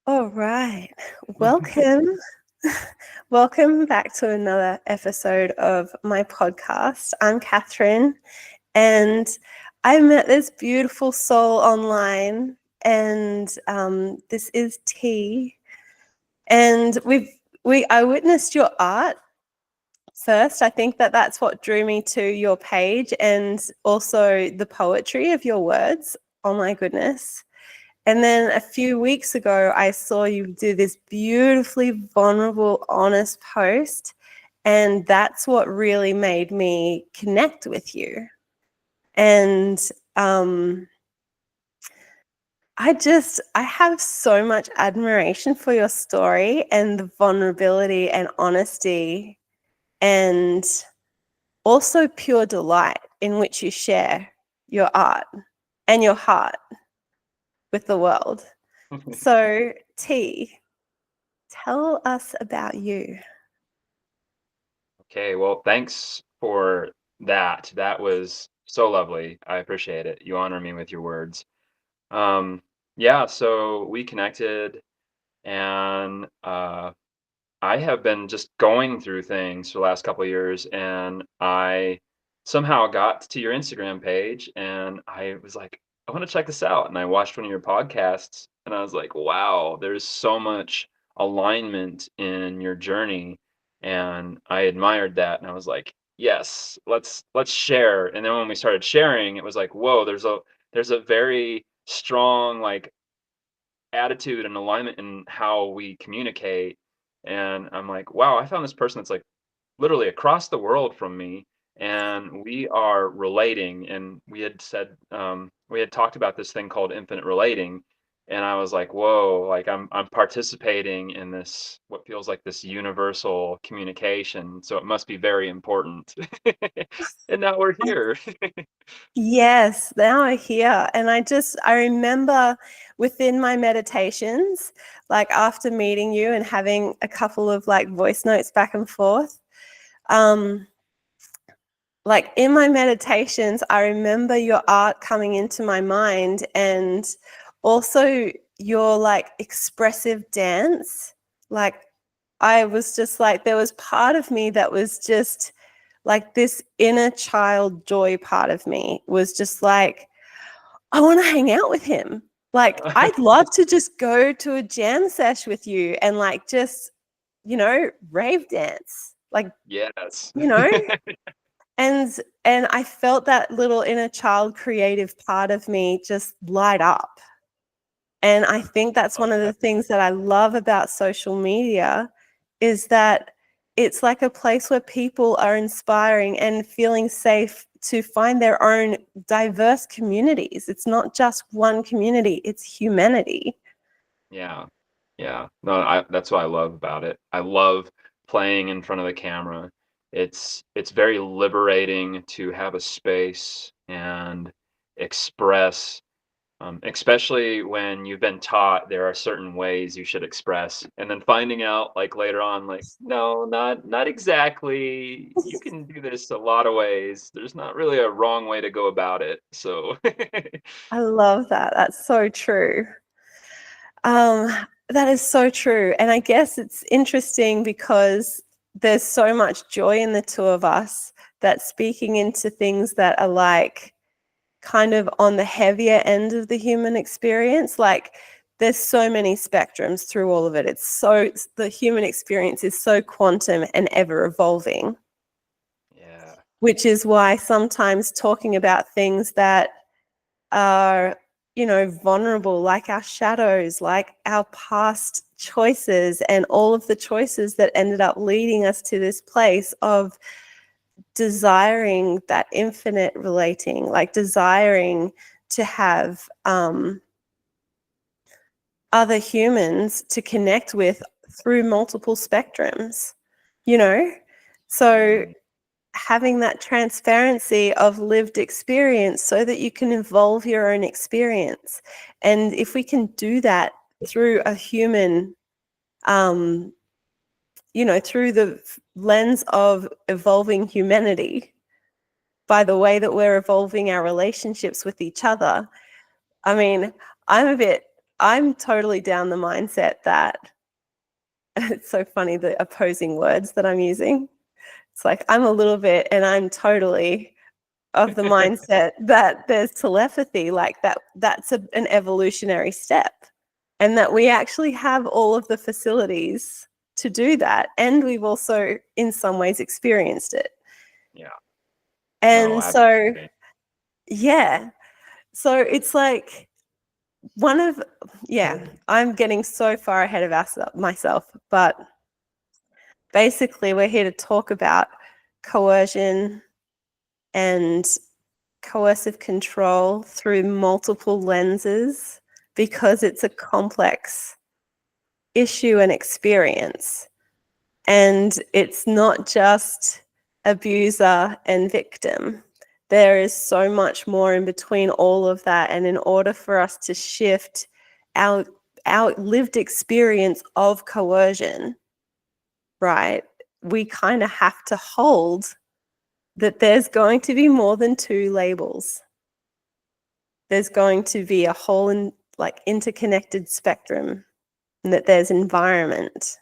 All right. Welcome. Welcome back to another episode of my podcast. I'm Catherine, and I met this beautiful soul online, and this is T. And I witnessed your art first. I think that's what drew me to your page, and also the poetry of your words. Oh my goodness. And then a few weeks ago, I saw you do this beautifully vulnerable, honest post. And that's what really made me connect with you. And I have so much admiration for your story and the vulnerability and honesty and also pure delight in which you share your art and your heart with the world. So, T, tell us about you. Okay, well, thanks for that. That was so lovely. I appreciate it. You honor me with your words. Um, yeah, so we connected, and I have been just going through things for the last couple of years, and I somehow got to your Instagram page, and I was like, I want to check this out. And I watched one of your podcasts, and I was like, wow, there's so much alignment in your journey, and I admired that, and I was like, yes, let's share. And then when we started sharing, it was like, whoa, there's a very strong like attitude and alignment in how we communicate. And I'm like, wow, I found this person that's like literally across the world from me, and we are relating. And we had said, we had talked about this thing called infinite relating. And I was like, whoa, like I'm participating in this, what feels like this universal communication. So it must be very important. And now we're here. Yes, now I hear. And I remember within my meditations, like after meeting you and having a couple of like voice notes back and forth, um, like in my meditations, I remember your art coming into my mind and also your like expressive dance. Like I was just like, there was part of me that was just like this inner child joy part of me was just like, I want to hang out with him. Like, I'd love to just go to a jam sesh with you and like just, rave dance. Like, Yes. you know, and I felt that little inner child creative part of me just light up. And I think that's one of the things that I love about social media is that it's like a place where people are inspiring and feeling safe to find their own diverse communities. It's not just one community, it's humanity. Yeah. Yeah. No, that's what I love about it. I love playing in front of the camera. It's very liberating to have a space and express, especially when you've been taught there are certain ways you should express, and then finding out like later on, like, no, not exactly. You can do this a lot of ways. There's not really a wrong way to go about it. So I love that. That's so true. Um, that is so true. And I guess it's interesting because there's so much joy in the two of us that speaking into things that are like kind of on the heavier end of the human experience, like there's so many spectrums through all of it. The human experience is so quantum and ever evolving, yeah. which is why sometimes talking about things that are, vulnerable, like our shadows, like our past choices, and all of the choices that ended up leading us to this place of desiring that infinite relating, like desiring to have other humans to connect with through multiple spectrums, you know? So Mm, having that transparency of lived experience so that you can evolve your own experience. And if we can do that through a human, through the lens of evolving humanity, by the way that we're evolving our relationships with each other. I mean, I'm a bit I'm totally down the mindset that it's so funny, the opposing words that I'm using. It's like I'm a little bit, and I'm totally of the mindset that there's telepathy, like that's an evolutionary step, and that we actually have all of the facilities to do that. And we've also, in some ways, experienced it. Yeah. No, And so, absolutely. yeah. So it's like I'm getting so far ahead of myself, but basically we're here to talk about coercion and coercive control through multiple lenses, because it's a complex issue and experience. And it's not just abuser and victim. There is so much more in between all of that. And in order for us to shift our lived experience of coercion, right, we kind of have to hold that there's going to be more than two labels. There's going to be a whole interconnected spectrum, and that there's environment.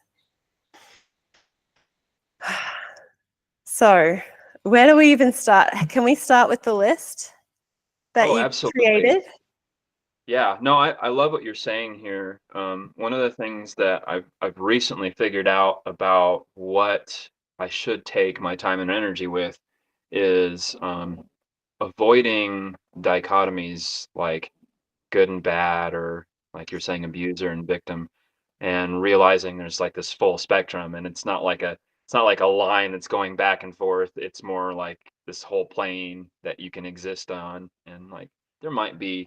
So where do we even start? Can we start with the list that Oh, you absolutely. created? Yeah, no, I love what you're saying here. One of the things that I've recently figured out about what I should take my time and energy with is avoiding dichotomies like good and bad, or like you're saying, abuser and victim, and realizing there's like this full spectrum, and it's not like a line that's going back and forth. It's more like this whole plane that you can exist on, and like there might be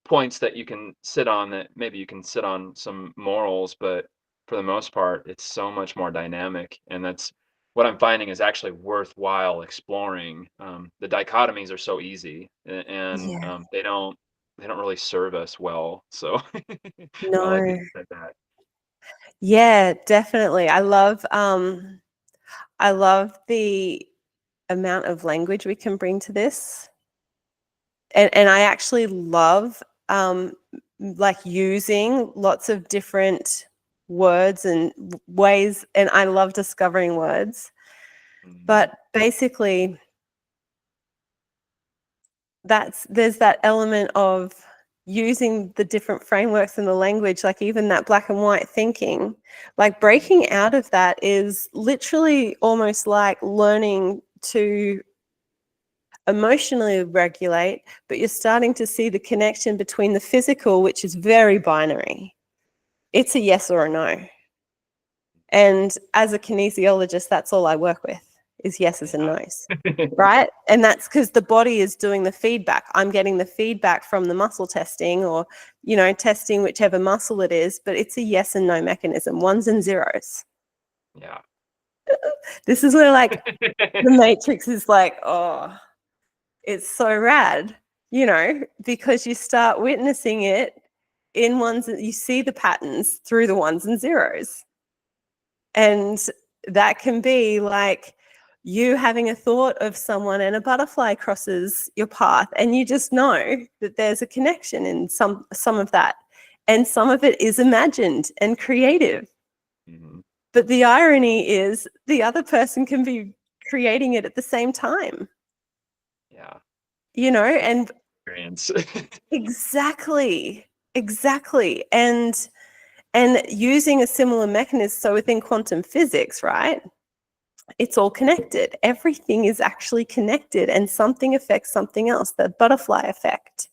points that you can sit on, that maybe you can sit on some morals, but for the most part it's so much more dynamic, and that's what I'm finding is actually worthwhile exploring. The dichotomies are so easy, and Yeah. they don't really serve us well. So I like that No. you said that. Yeah, definitely. I love the amount of language we can bring to this. And I actually love like using lots of different words and ways, and I love discovering words. Mhm. But basically, there's that element of using the different frameworks in the language, like even that black and white thinking, like Mhm. breaking out of that is literally almost like learning to emotionally regulate, but you're starting to see the connection between the physical, which is very binary. It's a yes or a no. And as a kinesiologist, that's all I work with, is yeses and Yeah. nos, right? And that's because the body is doing the feedback. I'm getting the feedback from the muscle testing, or, testing whichever muscle it is, but it's a yes and no mechanism, ones and zeros. Yeah. This is where like the matrix is like, oh, it's so rad, because you start witnessing it in ones, you see the patterns through the ones and zeros. And that can be like you having a thought of someone and a butterfly crosses your path, and you just know that there's a connection in some of that. And some of it is imagined and creative. Mhm. But the irony is the other person can be creating it at the same time, Yeah. and Experience. exactly, exactly. And using a similar mechanism, so within quantum physics, right? It's all connected. Everything is actually connected, and something affects something else, the butterfly effect.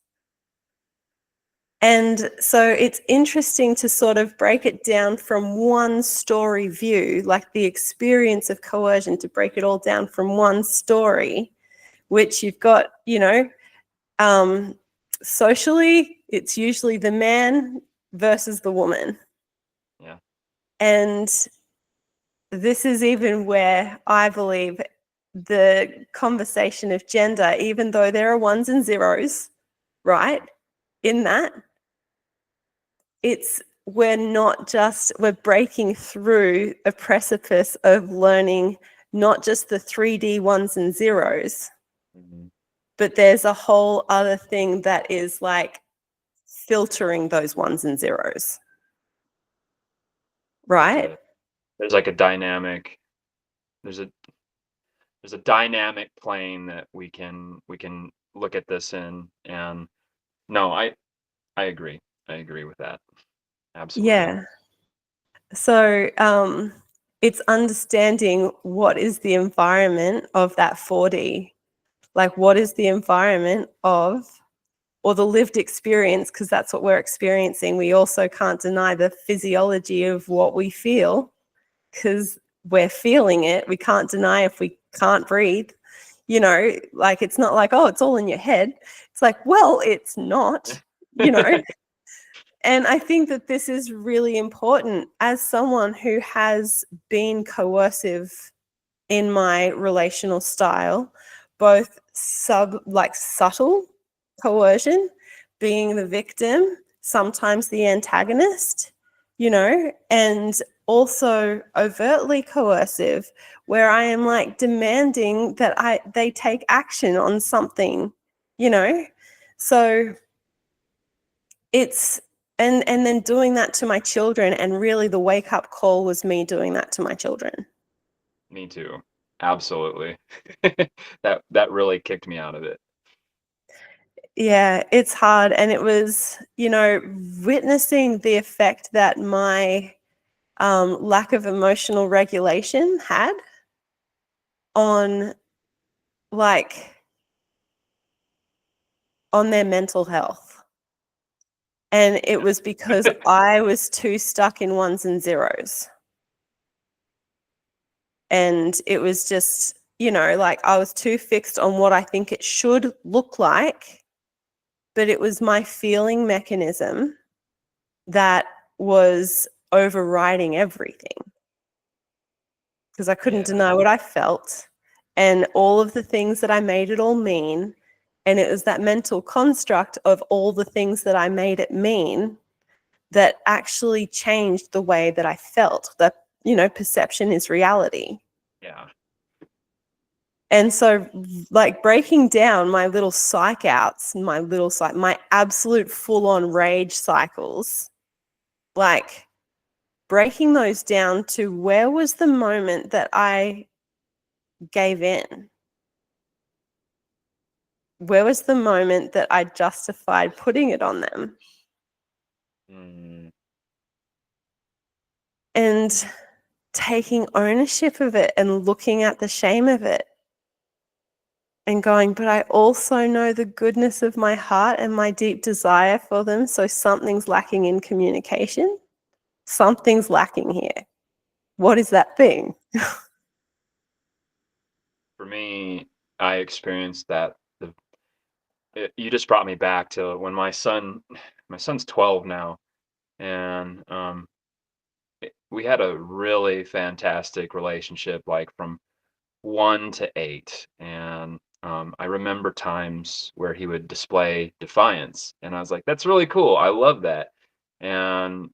And so it's interesting to sort of break it down from one story view, like the experience of coercion, to break it all down from one story, which you've got, socially, it's usually the man versus the woman. Yeah. And this is even where I believe the conversation of gender, even though there are ones and zeros, right, in that, we're breaking through a precipice of learning not just the 3D ones and zeros, Mhm. but there's a whole other thing that is like filtering those ones and zeros, right? There's like a dynamic. There's a dynamic plane that we can look at this in, and no, I agree. I agree with that. Absolutely. Yeah. So it's understanding what is the environment of that 4D. Like, what is the environment of, or the lived experience, because that's what we're experiencing. We also can't deny the physiology of what we feel because we're feeling it. We can't deny if we can't breathe. You know, like, it's not like, oh, it's all in your head. It's like, well, it's not, you know. And I think that this is really important as someone who has been coercive in my relational style, both subtle coercion, being the victim, sometimes the antagonist, you know, and also overtly coercive, where I am like demanding that they take action on something, you know. So it's and then doing that to my children, and really the wake up call was me doing that to my children. Me too. Absolutely. That really kicked me out of it. Yeah, it's hard. And it was, you know, witnessing the effect that my lack of emotional regulation had on, like, on their mental health. And it was because I was too stuck in ones and zeros. And it was just, you know, like, I was too fixed on what I think it should look like, but it was my feeling mechanism that was overriding everything, because I couldn't Yeah. deny what I felt and all of the things that I made it all mean. And it was that mental construct of all the things that I made it mean that actually changed the way that I felt. That, you know, perception is reality. Yeah. And so, like, breaking down my little psych outs, my absolute full on rage cycles, like, breaking those down to where was the moment that I gave in? Where was the moment that I justified putting it on them? Mm, And taking ownership of it and looking at the shame of it and going, but I also know the goodness of my heart and my deep desire for them. So something's lacking in communication. Something's lacking here. What is that thing? for me, I experienced that. You just brought me back to when my son's 12 now, and we had a really fantastic relationship, like from 1 to 8. And I remember times where he would display defiance, and I was like, "That's really cool. I love that." And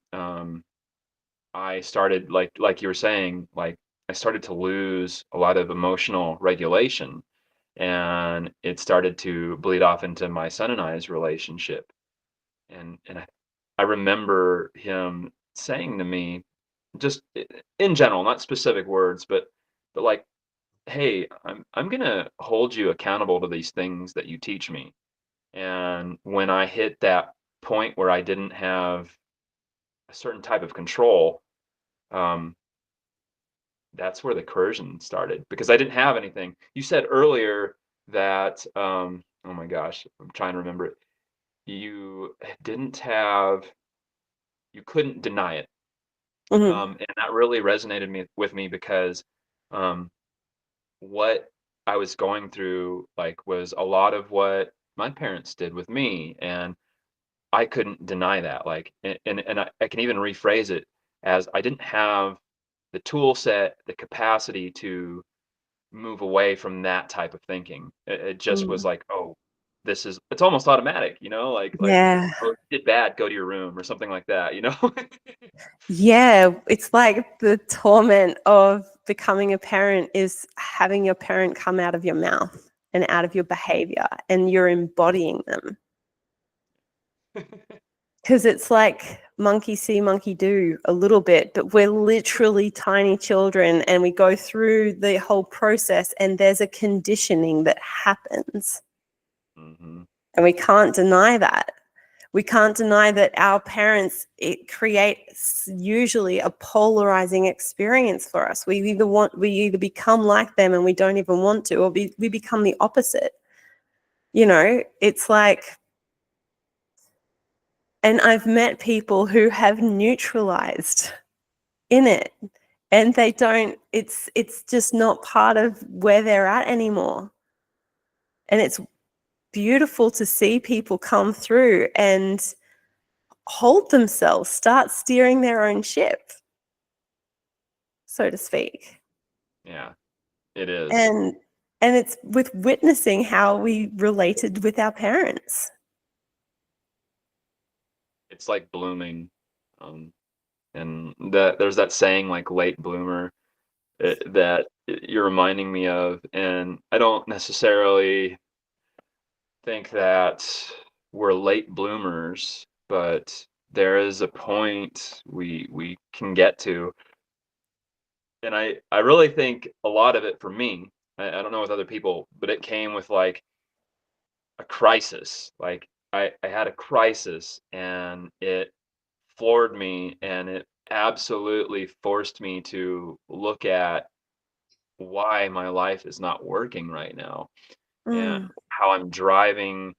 I started, like you were saying, like, I started to lose a lot of emotional regulation, and it started to bleed off into my son and I's relationship. And I remember him saying to me, just in general, not specific words, but like, "Hey, I'm gonna hold you accountable to these things that you teach me." And when I hit that point where I didn't have a certain type of control, um, that's where the coercion started, because I didn't have anything. You said earlier that, oh my gosh, I'm trying to remember it. You didn't have, you couldn't deny it. Mhm. And that really resonated with me because um, what I was going through, like, was a lot of what my parents did with me, and I couldn't deny that. Like, and I can even rephrase it as, I didn't have the tool set, the capacity to move away from that type of thinking. It just was Mm. like, oh, it's almost automatic, like, Yeah. oh, you did bad, go to your room or something like that. Yeah, it's like the torment of becoming a parent is having your parent come out of your mouth and out of your behavior, and you're embodying them. Because it's like monkey see, monkey do a little bit, but we're literally tiny children and we go through the whole process and there's a conditioning that happens. Mm-hmm. And we can't deny that. We can't deny that our parents, it creates usually a polarizing experience for us. We either become like them and we don't even want to, or we become the opposite. You know, it's like, and I've met people who have neutralized in it and they don't, it's just not part of where they're at anymore. And it's beautiful to see people come through and hold themselves, start steering their own ship, so to speak. Yeah, it is. And it's with witnessing how we related with our parents. It's like blooming. And there's that saying, like, late bloomer, that you're reminding me of. And I don't necessarily think that we're late bloomers, but there is a point we can get to. And I really think a lot of it for me, I don't know with other people, but it came with like a crisis. Like I had a crisis and it floored me and it absolutely forced me to look at why my life is not working right now and Mm, how I'm driving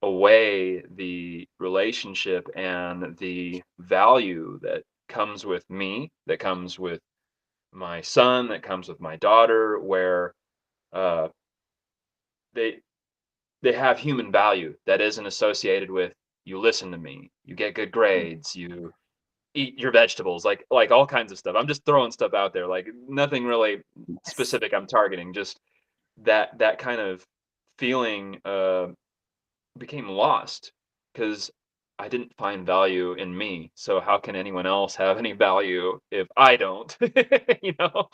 away the relationship and the value that comes with me, that comes with my son, that comes with my daughter, where uh, they they have human value that isn't associated with you listen to me, you get good grades, you eat your vegetables, like all kinds of stuff. I'm just throwing stuff out there, like nothing really yes. specific I'm targeting, just that kind of feeling became lost because I didn't find value in me. So how can anyone else have any value if I don't? you know?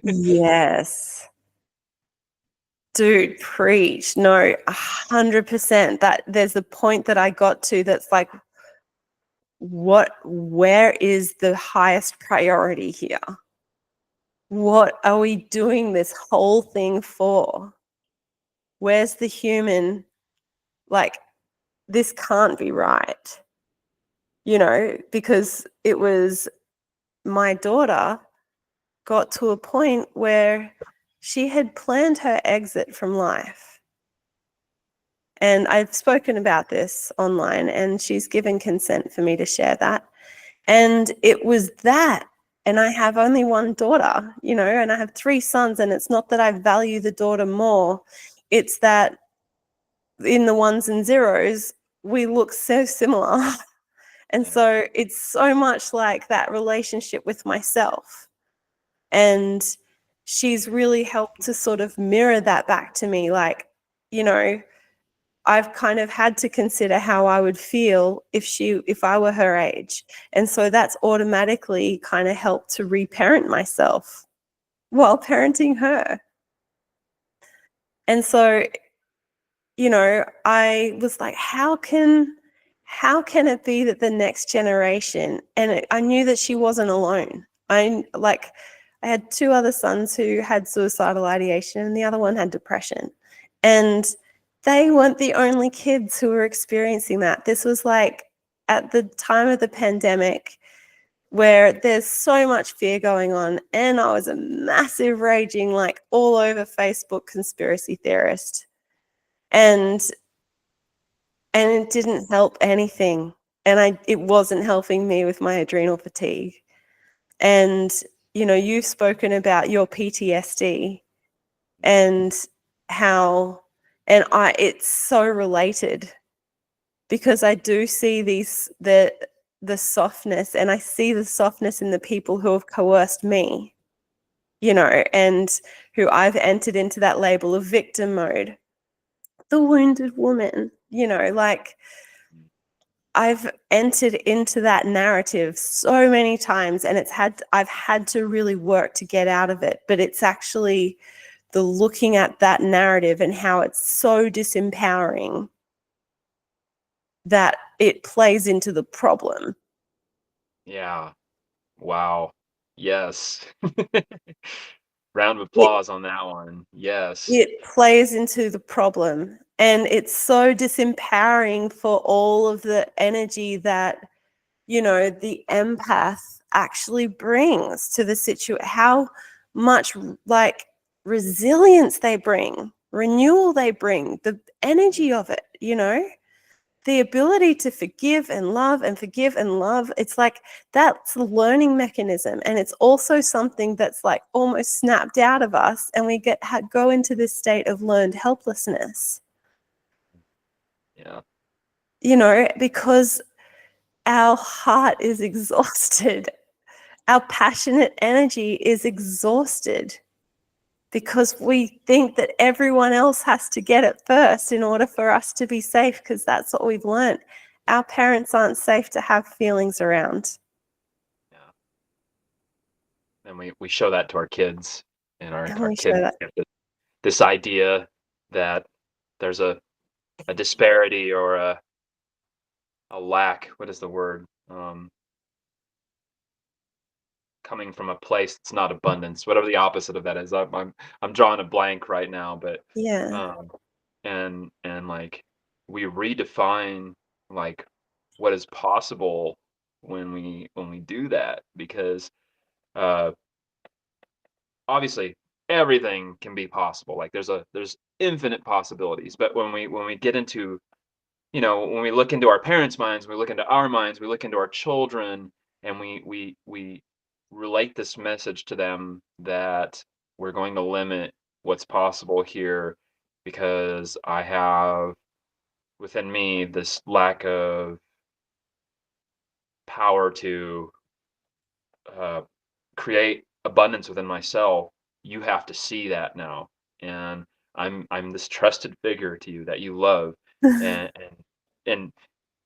Yes. Dude, preach. No, 100%. That there's the point that I got to that's like, where is the highest priority here? What are we doing this whole thing for? Where's the human? Like, this can't be right, you know, because it was my daughter got to a point where she had planned her exit from life. And I've spoken about this online, and she's given consent for me to share that. And it was that. And I have only one daughter, you know, and I have 3 sons. And it's not that I value the daughter more, it's that in the ones and zeros, we look so similar. And Yeah. so it's so much like that relationship with myself. And she's really helped to sort of mirror that back to me. Like, you know, I've kind of had to consider how I would feel if I were her age. And so that's automatically kind of helped to reparent myself while parenting her. And so, you know, I was like, how can it be that the next generation, and I knew that she wasn't alone. I had 2 other sons who had suicidal ideation and the other one had depression. And they weren't the only kids who were experiencing that. This was like at the time of the pandemic where there's so much fear going on. And I was a massive raging, like all over Facebook conspiracy theorist. And it didn't help anything. And it wasn't helping me with my adrenal fatigue. And, you know, you've spoken about your PTSD and how, and it's so related because I do see the softness, and I see the softness in the people who have coerced me, you know, and who I've entered into that label of victim mode, the wounded woman, you know, like I've entered into that narrative so many times, and I've had to really work to get out of it. But it's actually the looking at that narrative and how it's so disempowering that it plays into the problem. Yeah. Wow. Yes. Round of It, applause on that one. Yes. it plays into the problem. And it's so disempowering for all of the energy that, you know, the empath actually brings to the situation. How much like resilience they bring, renewal they bring, the energy of it, you know? The ability to forgive and love and forgive and love, it's like that's a learning mechanism, and it's also something that's like almost snapped out of us, and we go into this state of learned helplessness, Yeah. you know, because our heart is exhausted, our passionate energy is exhausted, because we think that everyone else has to get it first in order for us to be safe, because that's what we've learned. Our parents aren't safe to have feelings around. Yeah. And we show that to our kids, and And our we show kids that. get this idea that there's a disparity or a lack. What is the word? Coming from a place that's not abundance, whatever the opposite of that is. I'm drawing a blank right now, but Yeah. um, and like we redefine like what is possible when we do that, because uh, obviously everything can be possible. Like there's infinite possibilities, but when we get into, you know, when we look into our parents' minds, we look into our minds, we look into our children, and we relate this message to them that we're going to limit what's possible here because I have within me this lack of power to uh, create abundance within myself. You have to see that now, and I'm this trusted figure to you that you love, and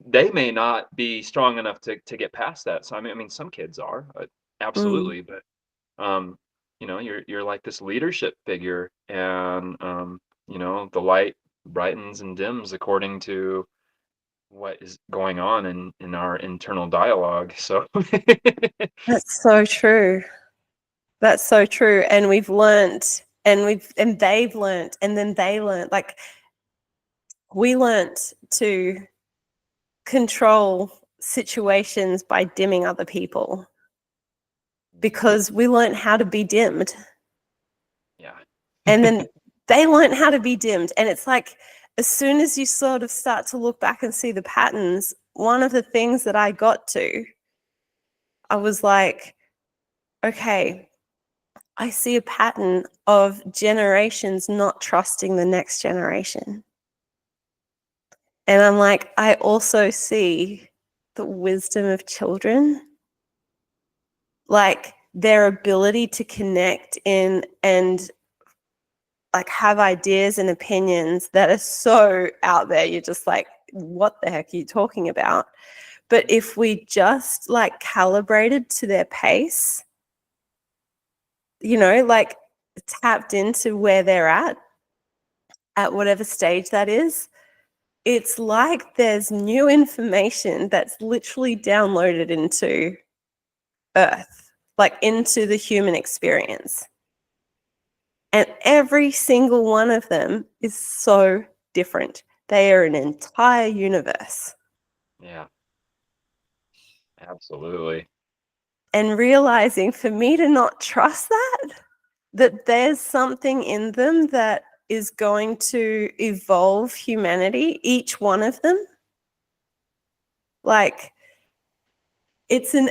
they may not be strong enough to get past that. So I mean, some kids are, Mm. absolutely, but um, you know, you're like this leadership figure, and you know, the light brightens and dims according to what is going on in our internal dialogue. So That's so true. That's so true. And we've learnt, and they've learnt, and then they learnt. Like, we learnt to control situations by dimming other people, because we learnt how to be dimmed. yeah, And then they learnt how to be dimmed. And it's like, as soon as you sort of start to look back and see the patterns, one of the things that I got to, I was like, okay, I see a pattern of generations not trusting the next generation. And I'm like, I also see the wisdom of children, like their ability to connect in and like have ideas and opinions that are so out there. You're just like, what the heck are you talking about? But if we just like calibrated to their pace, you know, like tapped into where they're at whatever stage that is, it's like there's new information that's literally downloaded into Earth, like into the human experience. And every single one of them is so different. They are an entire universe. yeah, absolutely. And realizing for me to not trust that there's something in them that is going to evolve humanity, each one of them, like it's an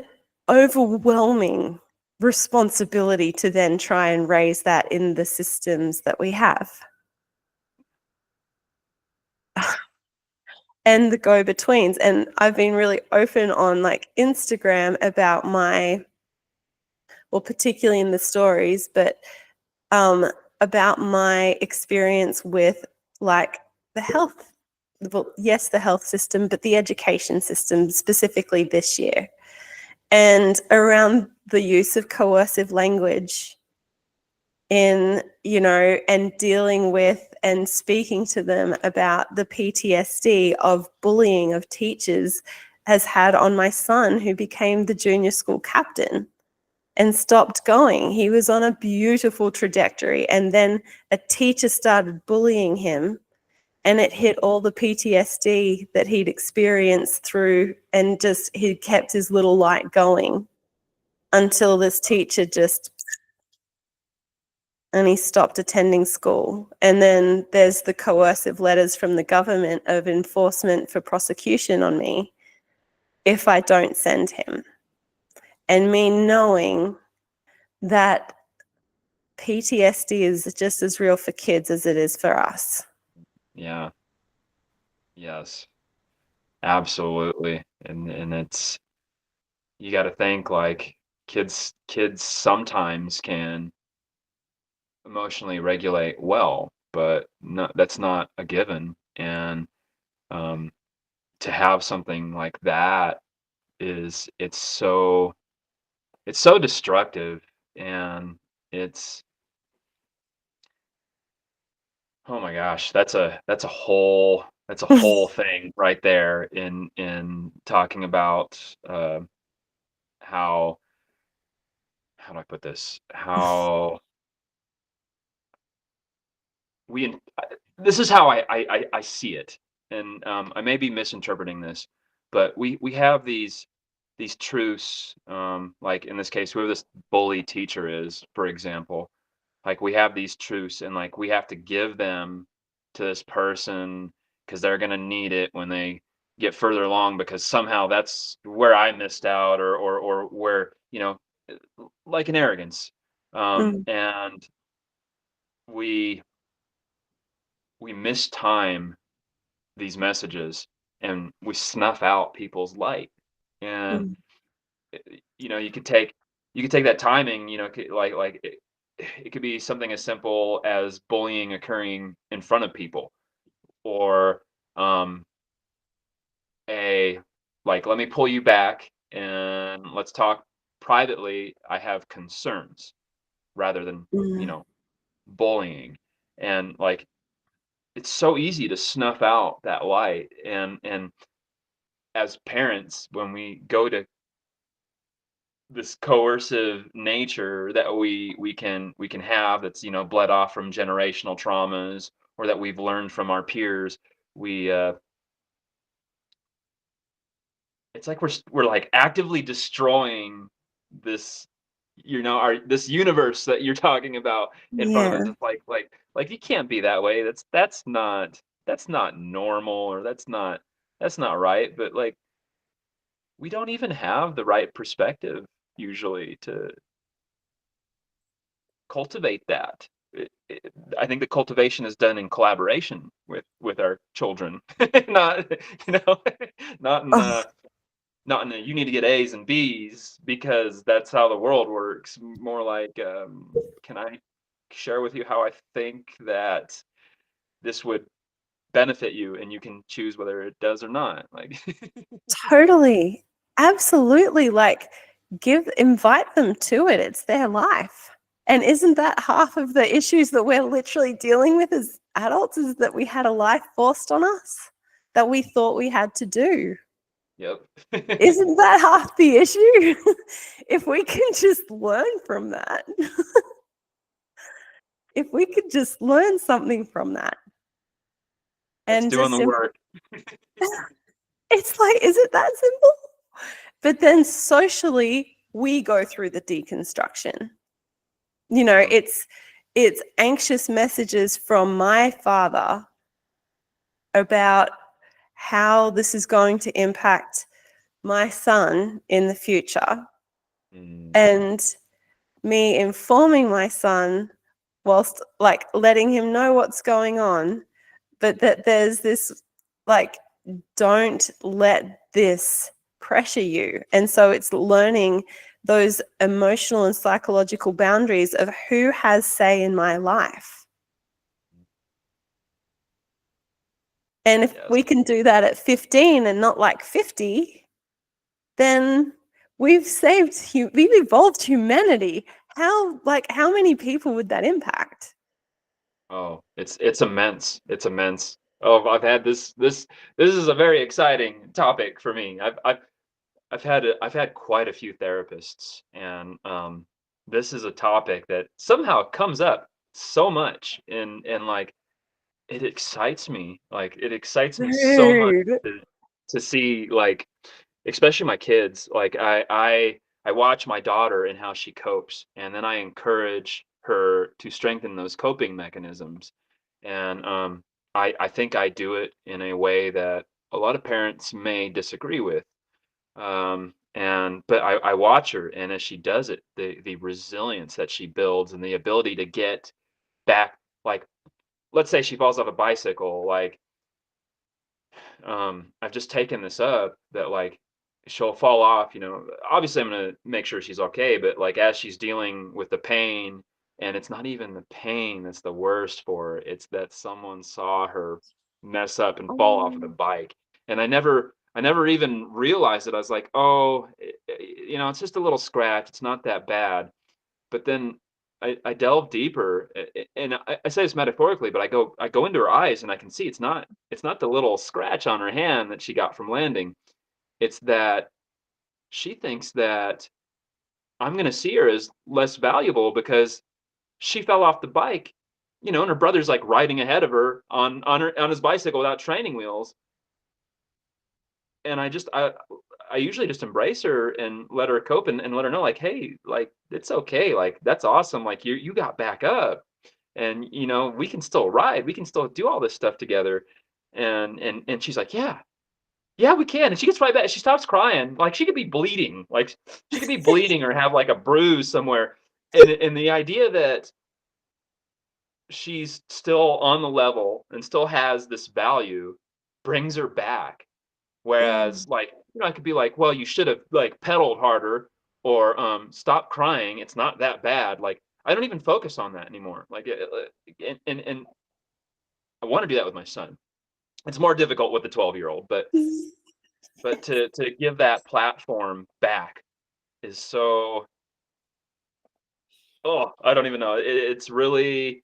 overwhelming responsibility to then try and raise that in the systems that we have. And the go-betweens. And I've been really open on like Instagram about well, particularly in the stories, but about my experience with like the health, well, yes, the health system, but the education system specifically this year. And around the use of coercive language in, you know, and dealing with and speaking to them about the PTSD of bullying of teachers has had on my son, who became the junior school captain and stopped going. He was on a beautiful trajectory, and then a teacher started bullying him, and it hit all the PTSD that he'd experienced through, and just he kept his little light going until this teacher and he stopped attending school. And then there's the coercive letters from the government of enforcement for prosecution on me if I don't send him. And me knowing that PTSD is just as real for kids as it is for us. Yeah. Yes. Absolutely. And it's, you got to think like kids sometimes can emotionally regulate well, but that's not a given. And um, to have something like that it's so destructive, and it's, oh my gosh, that's a whole thing right there in talking about how do I put this? How we this is how I see it, and I may be misinterpreting this, but we have these truths, like in this case, whoever this bully teacher is, for example, like we have these truths, and like we have to give them to this person because they're gonna need it when they get further along, because somehow that's where I missed out, or where, like an arrogance, Mm, and we mistime these messages, and we snuff out people's light. And mm, you could take that timing, like it could be something as simple as bullying occurring in front of people, or um a like, let me pull you back and let's talk privately, I have concerns, rather than, you mm. know bullying. And like, it's so easy to snuff out that light. And as parents, when we go to this coercive nature that we can have, that's, bled off from generational traumas, or that we've learned from our peers, we it's like we're like actively destroying this, our this universe that you're talking about in front of us. Yeah, It's like you can't be that way. That's not normal, or that's not right. But like, we don't even have the right perspective usually to cultivate that. I think the cultivation is done in collaboration with our children, not, you know, not in oh, the not in the you need to get A's and B's because that's how the world works. More like, can I share with you how I think that this would benefit you, and you can choose whether it does or not. Like, totally. Absolutely. Like, invite them to it. It's their life. And isn't that half of the issues that we're literally dealing with as adults, is that we had a life forced on us that we thought we had to do? yep. Isn't that half the issue? If we can just learn from that, if we could just learn something from that That's and doing just, the work. it's like, is it that simple? But then socially, we go through the deconstruction. Mhm. It's anxious messages from my father about how this is going to impact my son in the future, Mm, and me informing my son whilst like letting him know what's going on, but that there's this, like, don't let this pressure you. And so it's learning those emotional and psychological boundaries of who has say in my life. And if yes. we can do that at 15 and not like 50, then we've evolved humanity. How many people would that impact? Oh, it's immense. It's immense. Oh, I've had this is a very exciting topic for me. I've had quite a few therapists, and this is a topic that somehow comes up so much, and like it excites me. Like it excites me so much Dude. to see, like, especially my kids. Like I watch my daughter and how she copes, and then I encourage her to strengthen those coping mechanisms. And I think I do it in a way that a lot of parents may disagree with. And but I watch her, and as she does it, the resilience that she builds and the ability to get back, like, let's say she falls off a bicycle, like, I've just taken this up that, like, she'll fall off, obviously I'm gonna make sure she's okay, but like as she's dealing with the pain, and it's not even the pain that's the worst for her, it's that someone saw her mess up and fall off of the Oh. bike. And I never even realized it. I was like, oh, it's just a little scratch, it's not that bad. But then I delve deeper, and I say this metaphorically, but I go into her eyes, and I can see it's not the little scratch on her hand that she got from landing. It's that she thinks that I'm going to see her as less valuable because she fell off the bike, and her brother's like riding ahead of her on his bicycle without training wheels. And I usually just embrace her and let her cope, and let her know, like, hey, like, it's okay, like, that's awesome, like, you got back up, and we can still ride, we can still do all this stuff together. And she's like, yeah, yeah, we can. And she gets right back, she stops crying, like, she could be bleeding, like, she could be bleeding or have like a bruise somewhere. And the idea that she's still on the level and still has this value brings her back. Mm. Whereas, like, I could be like, well, you should have, like, pedaled harder, or stop crying. It's not that bad. Like, I don't even focus on that anymore. Like, and I want to do that with my son. It's more difficult with the 12-year-old, but to give that platform back is so, oh, I don't even know. It's really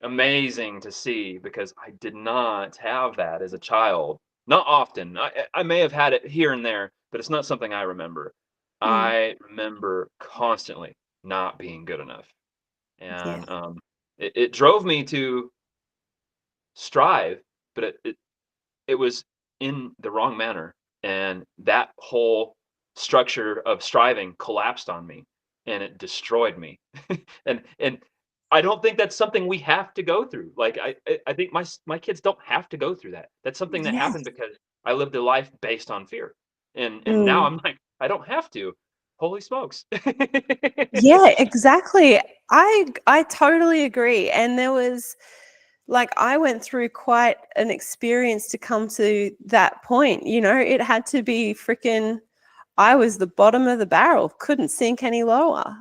amazing to see, because I did not have that as a child. Not often. I may have had it here and there, but it's not something I remember. Mm. I remember constantly not being good enough, Yeah. and it drove me to strive, but it was in the wrong manner, and that whole structure of striving collapsed on me, and it destroyed me. And I don't think that's something we have to go through. Like, I think my kids don't have to go through that. That's something that happened Yes. because I lived a life based on fear, and now Mm. I'm like, I don't have to. Holy smokes. Yeah, exactly. I totally agree. And there was like I went through quite an experience to come to that point. It had to be freaking I was the bottom of the barrel, couldn't sink any lower.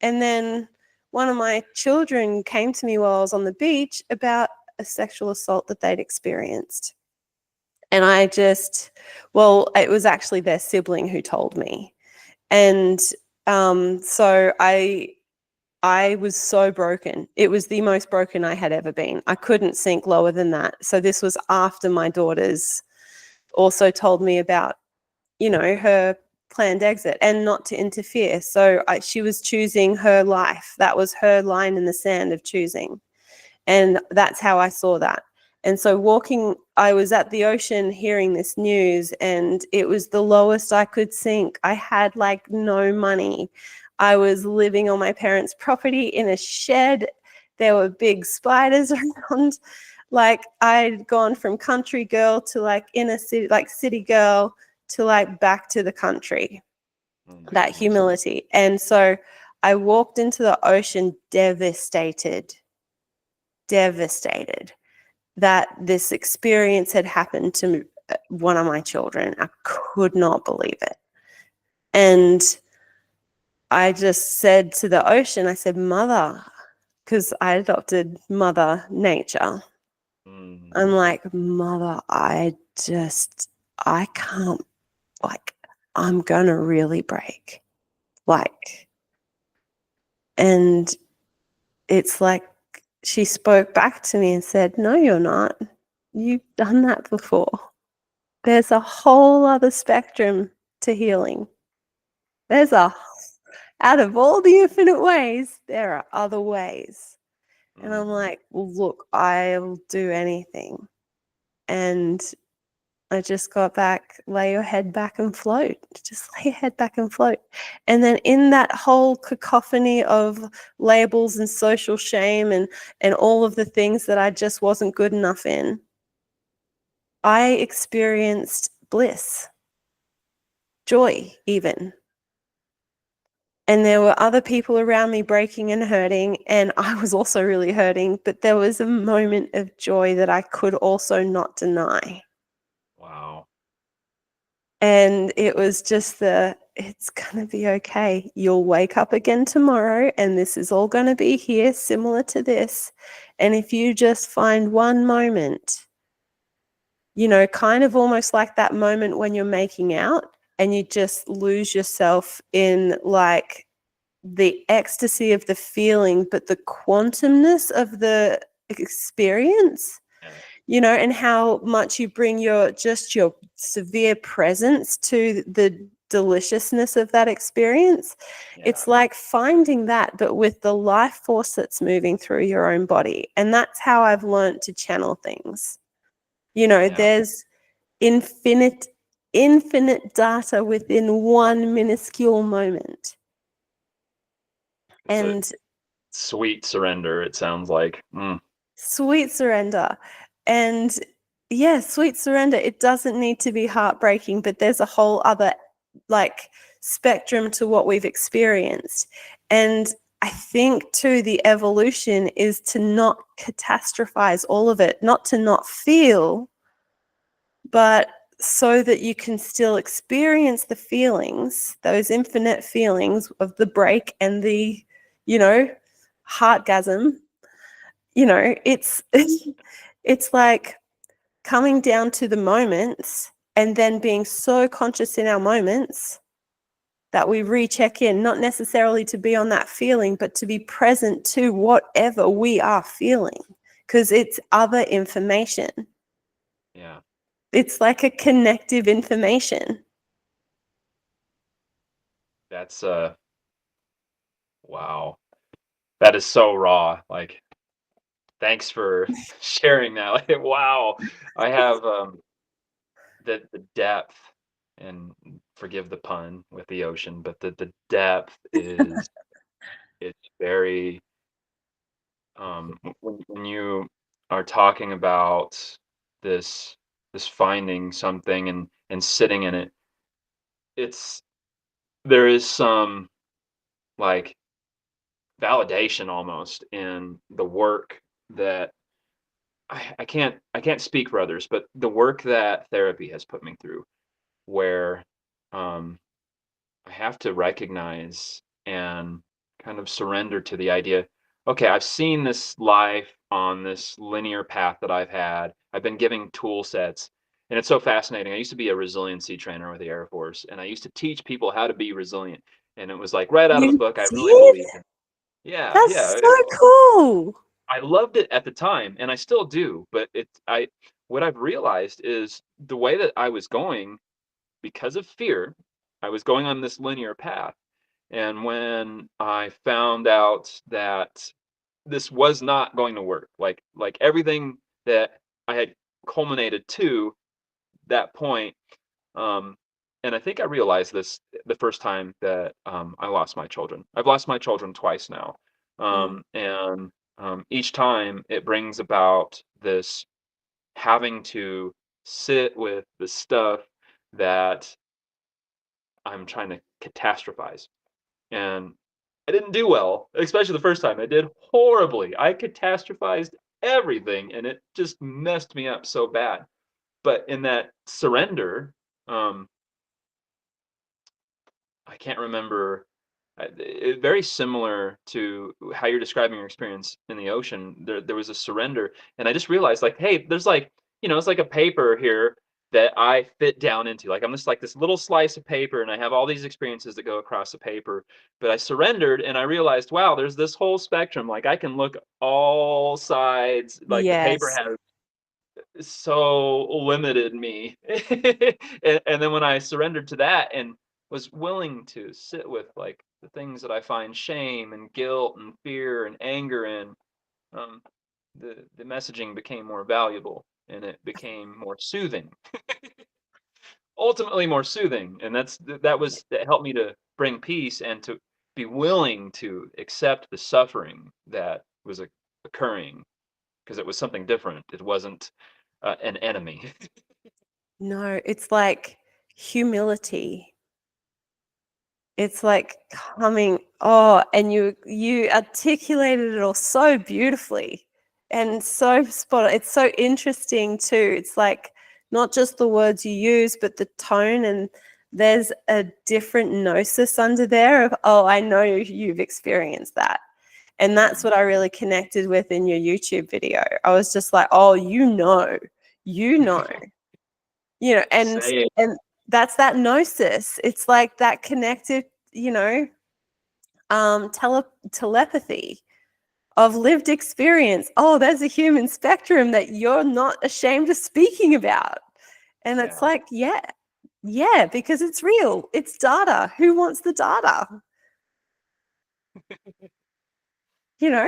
And then one of my children came to me while I was on the beach about a sexual assault that they'd experienced. And well, it was actually their sibling who told me. And so I was so broken. It was the most broken I had ever been. I couldn't sink lower than that. So this was after my daughters also told me about, her planned exit and not to interfere. So she was choosing her life. That was her line in the sand of choosing. And that's how I saw that. And so I was at the ocean hearing this news, and it was the lowest I could sink. I had like no money. I was living on my parents' property in a shed. There were big spiders around. Like I'd gone from country girl to like inner city, like city girl, to like back to the country. Oh my That goodness. humility. And so I walked into the ocean devastated that this experience had happened to one of my children. I could not believe it. And I just said to the ocean, I said, Mother, because I adopted Mother Nature. Mm. I'm like, Mother, I can't, like, I'm going to really break. Like, and it's like she spoke back to me and said, "No, you're not. You've done that before. There's a whole other spectrum to healing. There's a out of all the infinite ways, there are other ways." And I'm like, "Well, look, I'll do anything." And I just got back, lay your head back and float. Just lay your head back and float. And then in that whole cacophony of labels and social shame and all of the things that I just wasn't good enough in, I experienced bliss, joy even. And there were other people around me breaking and hurting, and I was also really hurting, but there was a moment of joy that I could also not deny. Wow. And it was just it's going to be okay. You'll wake up again tomorrow, and this is all going to be here, similar to this. And if you just find one moment, kind of almost like that moment when you're making out and you just lose yourself in like the ecstasy of the feeling, but the quantumness of the experience, and how much you bring your severe presence to the deliciousness of that experience. Yeah. It's like finding that, but with the life force that's moving through your own body. And that's how I've learned to channel things. There's infinite data within one minuscule moment. It's a And sweet surrender, it sounds like. sweet surrender. And yeah, sweet surrender. It doesn't need to be heartbreaking, but there's a whole other like spectrum to what we've experienced. And I think too, the evolution is to not catastrophize all of it, not to not feel, but so that you can still experience the feelings, those infinite feelings of the break and the, heartgasm. It's like coming down to the moments and then being so conscious in our moments that we recheck in, not necessarily to be on that feeling, but to be present to whatever we are feeling, because it's other information. Yeah. It's like a connective information. That's wow. That is so raw. Like, thanks for sharing that. Like, wow. I have the depth, and forgive the pun with the ocean, but the depth is it's very when you are talking about this finding something and sitting in it, it's there is some like validation almost in the work that I can't speak for others, but the work that therapy has put me through, where um, I have to recognize and kind of surrender to the idea. Okay, I've seen this life on this linear path that I've had. I've been giving tool sets, and it's so fascinating. I used to be a resiliency trainer with the Air Force, and I used to teach people how to be resilient. And it was like right out of the You book. I really did? believed in. Yeah, yeah. That's so cool. I loved it at the time, and I still do. But what I've realized is the way that I was going because of fear, I was going on this linear path. And when I found out that this was not going to work, like everything that I had culminated to that point, um, and I think I realized this the first time that I lost my children. I've lost my children twice now, and each time it brings about this having to sit with the stuff that I'm trying to catastrophize. And I didn't do well, especially the first time. I did horribly. I catastrophized everything and it just messed me up so bad. But in that surrender, um, I can't remember. Very similar to how you're describing your experience in the ocean. There was a surrender, and I just realized, like, hey, there's like, it's like a paper here. that I fit down into. Like I'm just like this little slice of paper, and I have all these experiences that go across the paper. But I surrendered, and I realized, wow, there's this whole spectrum. Like I can look all sides. Like the paper Yes. has so limited me. And then when I surrendered to that and was willing to sit with like the things that I find shame and guilt and fear and anger in, um, the messaging became more valuable and it became more soothing. Ultimately more soothing, and that helped me to bring peace and to be willing to accept the suffering that was occurring because it was something different. It wasn't an enemy. No, it's like humility. It's like coming, oh, and you articulated it all so beautifully and so spot on. It's so interesting too. It's like not just the words you use, but the tone, and there's a different gnosis under there of, oh, I know you've experienced that. And that's what I really connected with in your YouTube video. I was just like, oh, you know. You know, Say it. and that's that gnosis. It's like that connective, telepathy of lived experience. Oh, there's a human spectrum that you're not ashamed of speaking about. And it's Yeah. like, yeah, because it's real. It's data. Who wants the data? You know,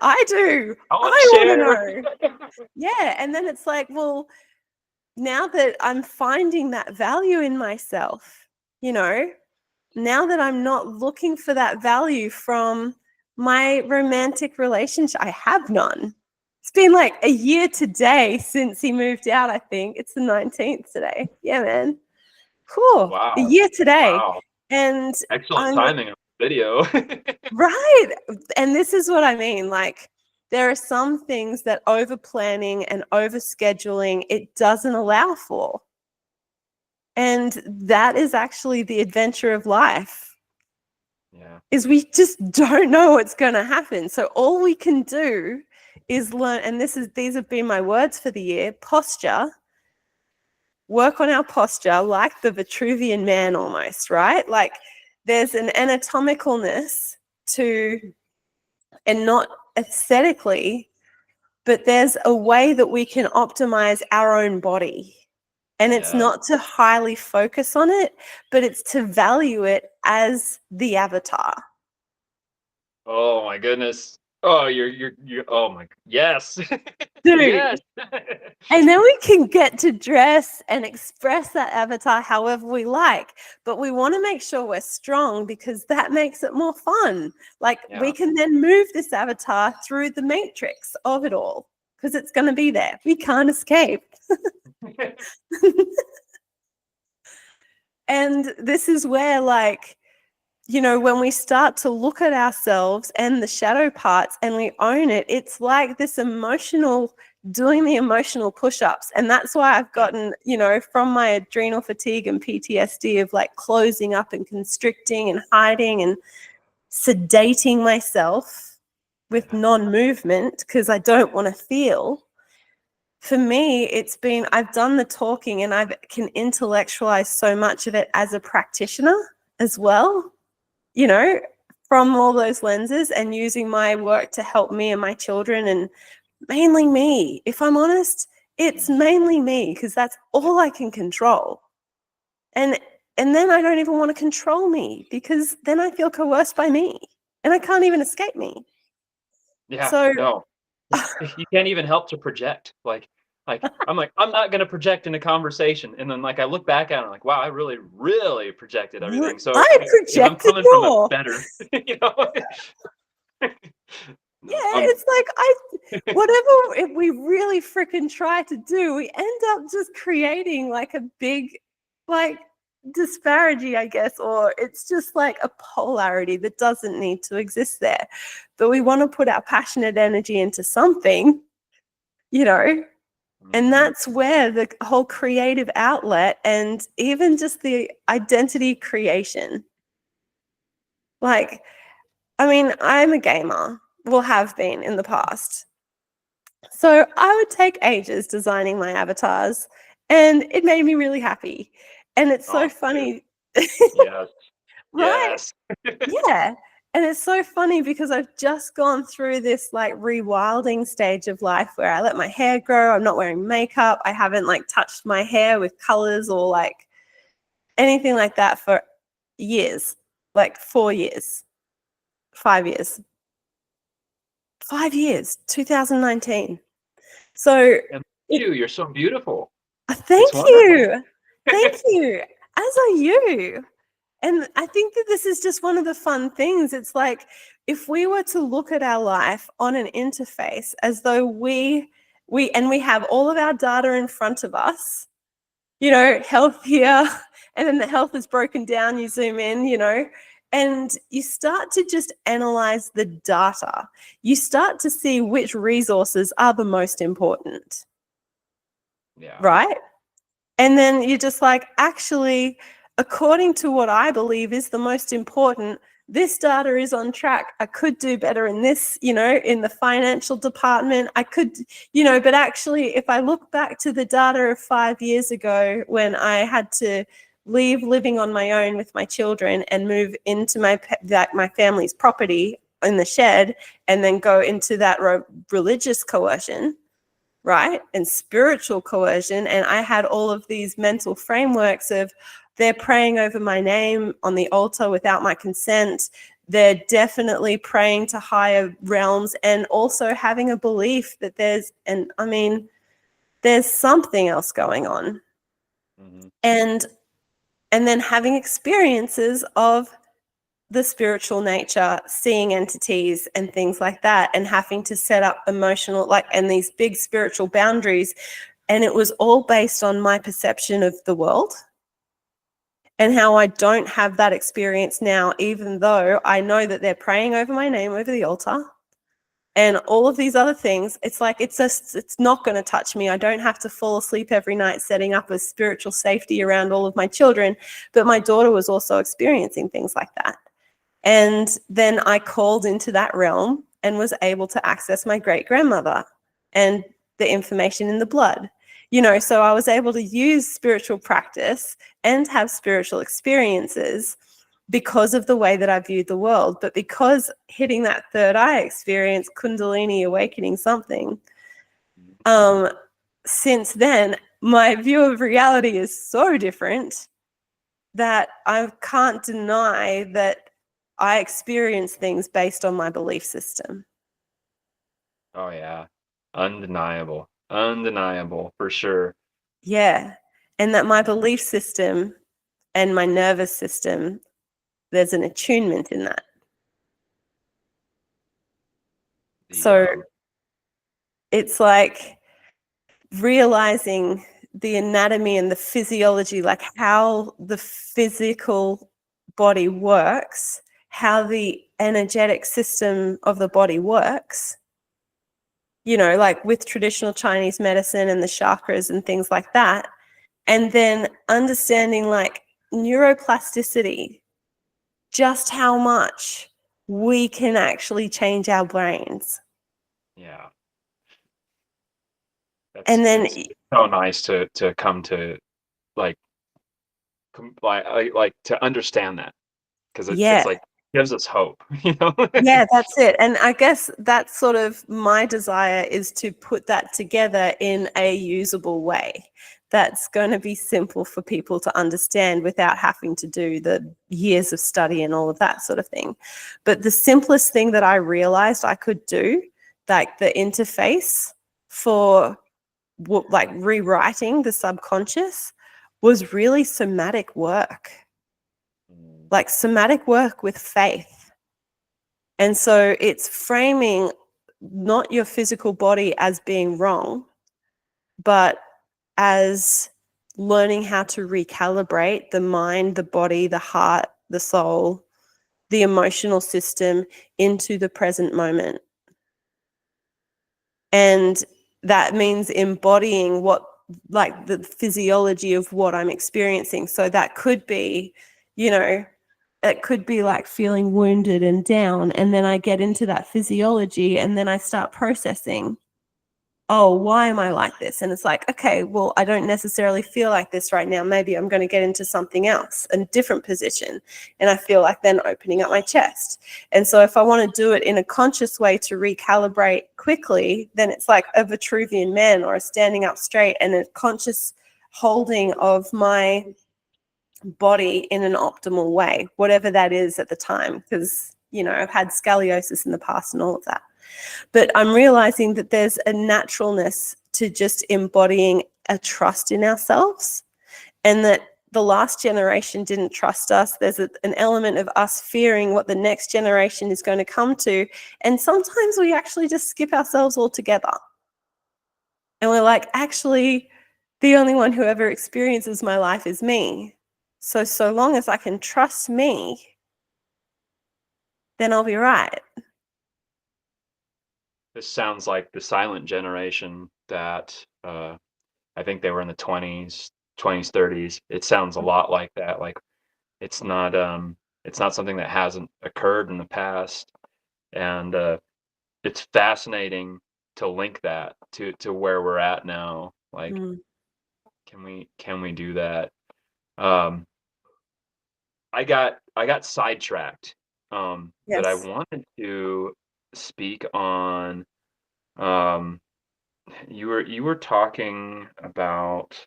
I do. I want to I want to share. know. Yeah. And then it's like, well, now that I'm finding that value in myself, now that I'm not looking for that value from my romantic relationship, I have none. It's been like a year today since he moved out, I think. It's the 19th today. Yeah, man. Whew, a Wow. year today. Wow. And Excellent I'm timing on the video. right. And this is what I mean. Like, there are some things that over planning and over scheduling, it doesn't allow for. And that is actually the adventure of life. Yeah. Is we just don't know what's going to happen. So all we can do is learn, and these have been my words for the year: posture. Work on our posture, like the Vitruvian man almost, right? Like there's an anatomicalness to, and not aesthetically, but there's a way that we can optimize our own body. And it's Yeah. not to highly focus on it, but it's to value it as the avatar. Oh my goodness. Oh, you're oh my yes. Dude. Yes. And then we can get to dress and express that avatar however we like. But we want to make sure we're strong because that makes it more fun. Like we Yeah. can then move this avatar through the matrix of it all because it's going to be there. We can't escape. And this is where, like, when we start to look at ourselves and the shadow parts and we own it, it's like this doing the emotional push-ups. And that's why I've gotten, from my adrenal fatigue and PTSD of like closing up and constricting and hiding and sedating myself with Yeah. non-movement because I don't want to feel. For me, I've done the talking and I can intellectualize so much of it as a practitioner as well, from all those lenses and using my work to help me and my children, and mainly me. If I'm honest, it's mainly me because that's all I can control. And then I don't even want to control me because then I feel coerced by me and I can't even escape me. Yeah. So No. You can't even help to project. I'm not gonna project in a conversation, and then like I look back at it, I'm like, wow, I really, really projected everything. So I if I'm projected coming from a more. better, you know, no, Yeah, it's like whatever if we really freaking try to do, we end up just creating like a big, like, disparity, I guess, or it's just like a polarity that doesn't need to exist there. But we want to put our passionate energy into something, and Mhm. that's where the whole creative outlet and even just the identity creation. Like, I mean, I'm a gamer, will have been in the past. So I would take ages designing my avatars, and it made me really happy. And it's so Oh, too. funny, Yes. right? Yes. Yeah. And it's so funny because I've just gone through this like rewilding stage of life where I let my hair grow. I'm not wearing makeup. I haven't like touched my hair with colors or like anything like that for years, like 4 years, 5 years, 5 years, 2019. So And it, you're so beautiful. It's thank wonderful. you. Thank you. As are you. And I think that this is just one of the fun things. It's like if we were to look at our life on an interface as though we have all of our data in front of us, health here, and then the health is broken down, you zoom in, and you start to just analyze the data. You start to see which resources are the most important, Yeah. right? And then you're just like, actually, according to what I believe is the most important, this data is on track. I could do better in this, in the financial department. I could, but actually, if I look back to the data of 5 years ago when I had to leave living on my own with my children and move into my family's property in the shed and then go into that religious coercion, right? And spiritual coercion. And I had all of these mental frameworks of they're praying over my name on the altar without my consent. They're definitely praying to higher realms and also having a belief that there's something else going on. Hmm. And then having experiences of the spiritual nature, seeing entities and things like that, and having to set up emotional, and these big spiritual boundaries. And it was all based on my perception of the world and how I don't have that experience now, even though I know that they're praying over my name over the altar and all of these other things. It's like, it's not going to touch me. I don't have to fall asleep every night setting up a spiritual safety around all of my children. But my daughter was also experiencing things like that. And then I called into that realm and was able to access my great grandmother and the information in the blood. So I was able to use spiritual practice and have spiritual experiences because of the way that I viewed the world. But because hitting that third eye experience, Kundalini awakening something, since then, my view of reality is so different that I can't deny that I experience things based on my belief system. Oh yeah. Undeniable. Undeniable for sure. Yeah. And that my belief system and my nervous system, there's an attunement in that. The So it's like realizing the anatomy and the physiology, like how the physical body works, how the energetic system of the body works, like with traditional Chinese medicine and the chakras and things like that. And then understanding like neuroplasticity, just how much we can actually change our brains. yeah. And then, It's so nice to come to like like to understand that because it's yeah, like gives us hope, you know? yeah, that's it. And I guess that's sort of my desire, is to put that together in a usable way that's going to be simple for people to understand without having to do the years of study and all of that sort of thing. But the simplest thing that I realized I could do, like the interface for like rewriting the subconscious, was really somatic work, Mm, like somatic work with faith. And so it's framing not your physical body as being wrong, but as learning how to recalibrate the mind, the body, the heart, the soul, the emotional system into the present moment. And that means embodying what, like the physiology of what I'm experiencing. So that could be, it could be like feeling wounded and down. And then I get into that physiology and then I start processing. oh, why am I like this? And it's like, okay, well, I don't necessarily feel like this right now. Maybe I'm going to get into something else, a different position. And I feel like then opening up my chest. And so if I want to do it in a conscious way to recalibrate quickly, then it's like a Vitruvian man or a standing up straight and a conscious holding of my body in an optimal way, whatever that is at the time. Because, I've had scoliosis in the past and all of that. But I'm realizing that there's a naturalness to just embodying a trust in ourselves, and that the last generation didn't trust us. There's an element of us fearing what the next generation is going to come to. And sometimes we actually just skip ourselves altogether. And we're like, actually, the only one who ever experiences my life is me. So long as I can trust me, then I'll be right. This sounds like the silent generation that I think they were in the 20s, 30s. It sounds a lot like that. Like it's not something that hasn't occurred in the past, and it's fascinating to link that to where we're at now. Like, can we do that? Um, I got sidetracked, but I Yes. wanted to speak on. Um, you were talking about.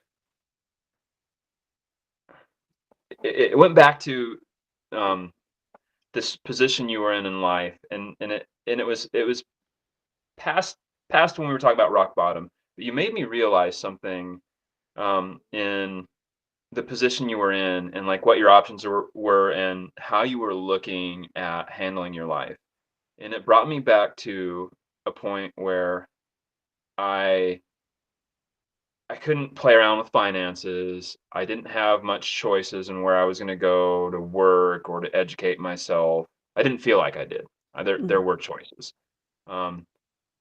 It went back to um, this position you were in life, and it was past when we were talking about rock bottom. But you made me realize something in the position you were in, and like what your options were and how you were looking at handling your life. And it brought me back to a point where I I couldn't play around with finances. I didn't have much choices in where I was going to go to work or to educate myself. I didn't feel like I did. There were choices. Um,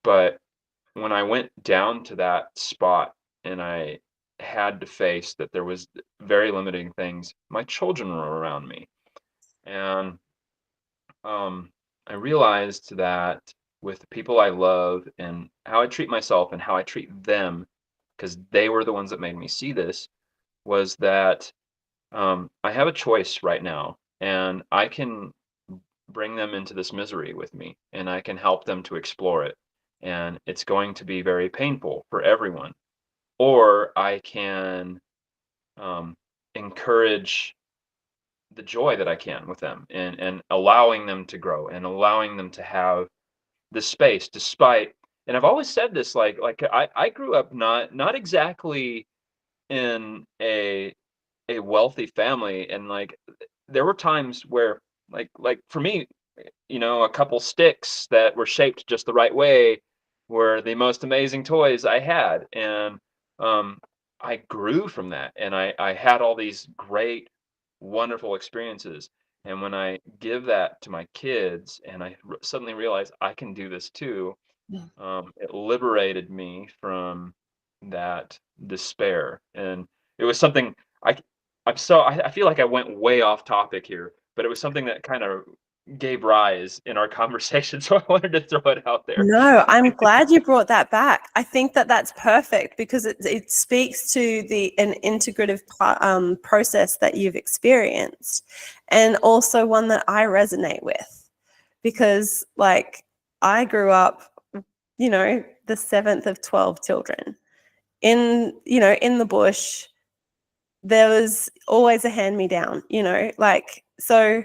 but when I went down to that spot and I had to face that there was very limiting things, my children were around me. And I realized that with the people I love and how I treat myself and how I treat them, because they were the ones that made me see this, was that I have a choice right now, and I can bring them into this misery with me, and I can help them to explore it. And it's going to be very painful for everyone. Or I can encourage the joy that I can with them, and allowing them to grow and allowing them to have the space despite. And I've always said this, I grew up not exactly in a wealthy family, and like there were times where for me, a couple sticks that were shaped just the right way were the most amazing toys I had. And um I grew from that, and I had all these great wonderful experiences. And when I give that to my kids and suddenly realize I can do this too, it liberated me from that despair. And it was something I I feel like I went way off topic here, but it was something that kind of gave rise in our conversation. So I wanted to throw it out there. No, I'm glad you brought that back. I think that that's perfect because it speaks to an integrative process that you've experienced, and also one that I resonate with, because like I grew up, the seventh of 12 children in the bush. There was always a hand-me-down, so.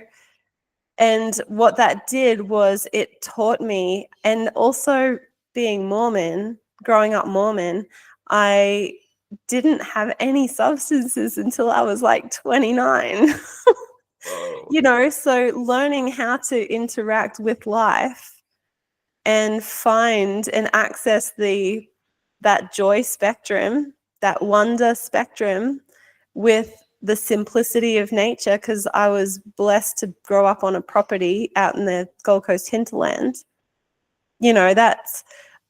And what that did was it taught me, and also being Mormon, growing up Mormon, I didn't have any substances until I was like 29. Whoa. So learning how to interact with life and find and access that joy spectrum, that wonder spectrum, with the simplicity of nature, because I was blessed to grow up on a property out in the Gold Coast hinterland.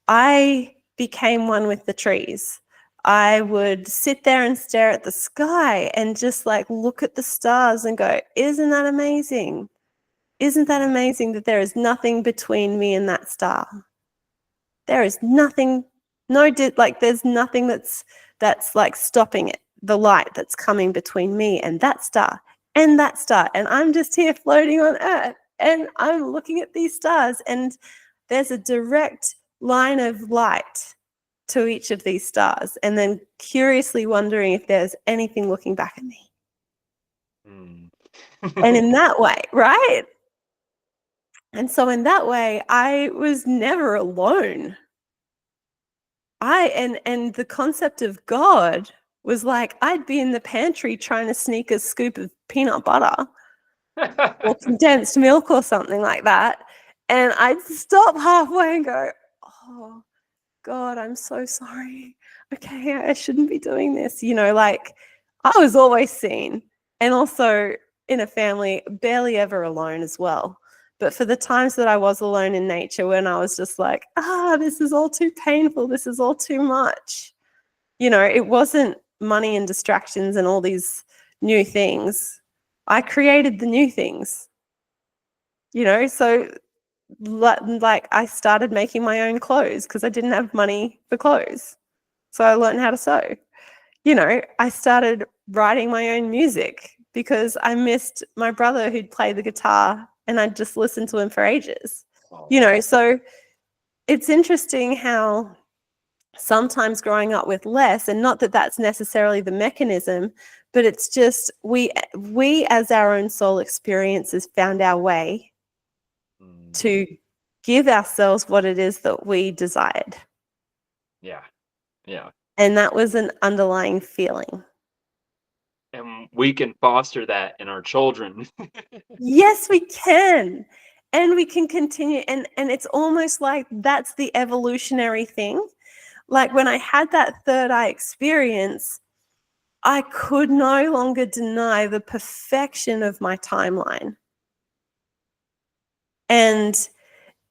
I became one with the trees. I would sit there and stare at the sky and just like look at the stars and go, isn't that amazing? Isn't that amazing that there is nothing between me and that star? There is nothing, like there's nothing that's like stopping it, the light that's coming between me and that star and that star, and I'm just here floating on Earth, and I'm looking at these stars, and there's a direct line of light to each of these stars, and then curiously wondering if there's anything looking back at me. Mm. And in that way, right? And so in that way, I was never alone. And the concept of God was like I'd be in the pantry trying to sneak a scoop of peanut butter or condensed milk or something like that, and I'd stop halfway and go, "Oh, God, I'm so sorry. Okay, I shouldn't be doing this." Like I was always seen, and also in a family barely ever alone as well. But for the times that I was alone in nature, when I was just like, this is all too painful, this is all too much, it wasn't money and distractions and all these new things. I created the new things, so like I started making my own clothes because I didn't have money for clothes. So I learned how to sew. I started writing my own music because I missed my brother who'd play the guitar, and I'd just listened to him for ages. Oh. So it's interesting how sometimes growing up with less, and not that that's necessarily the mechanism, but it's just we as our own soul experiences found our way Mm. to give ourselves what it is that we desired. Yeah. Yeah. And that was an underlying feeling. And we can foster that in our children. Yes, we can. And we can continue. And it's almost like that's the evolutionary thing. Like when I had that third eye experience, I could no longer deny the perfection of my timeline. And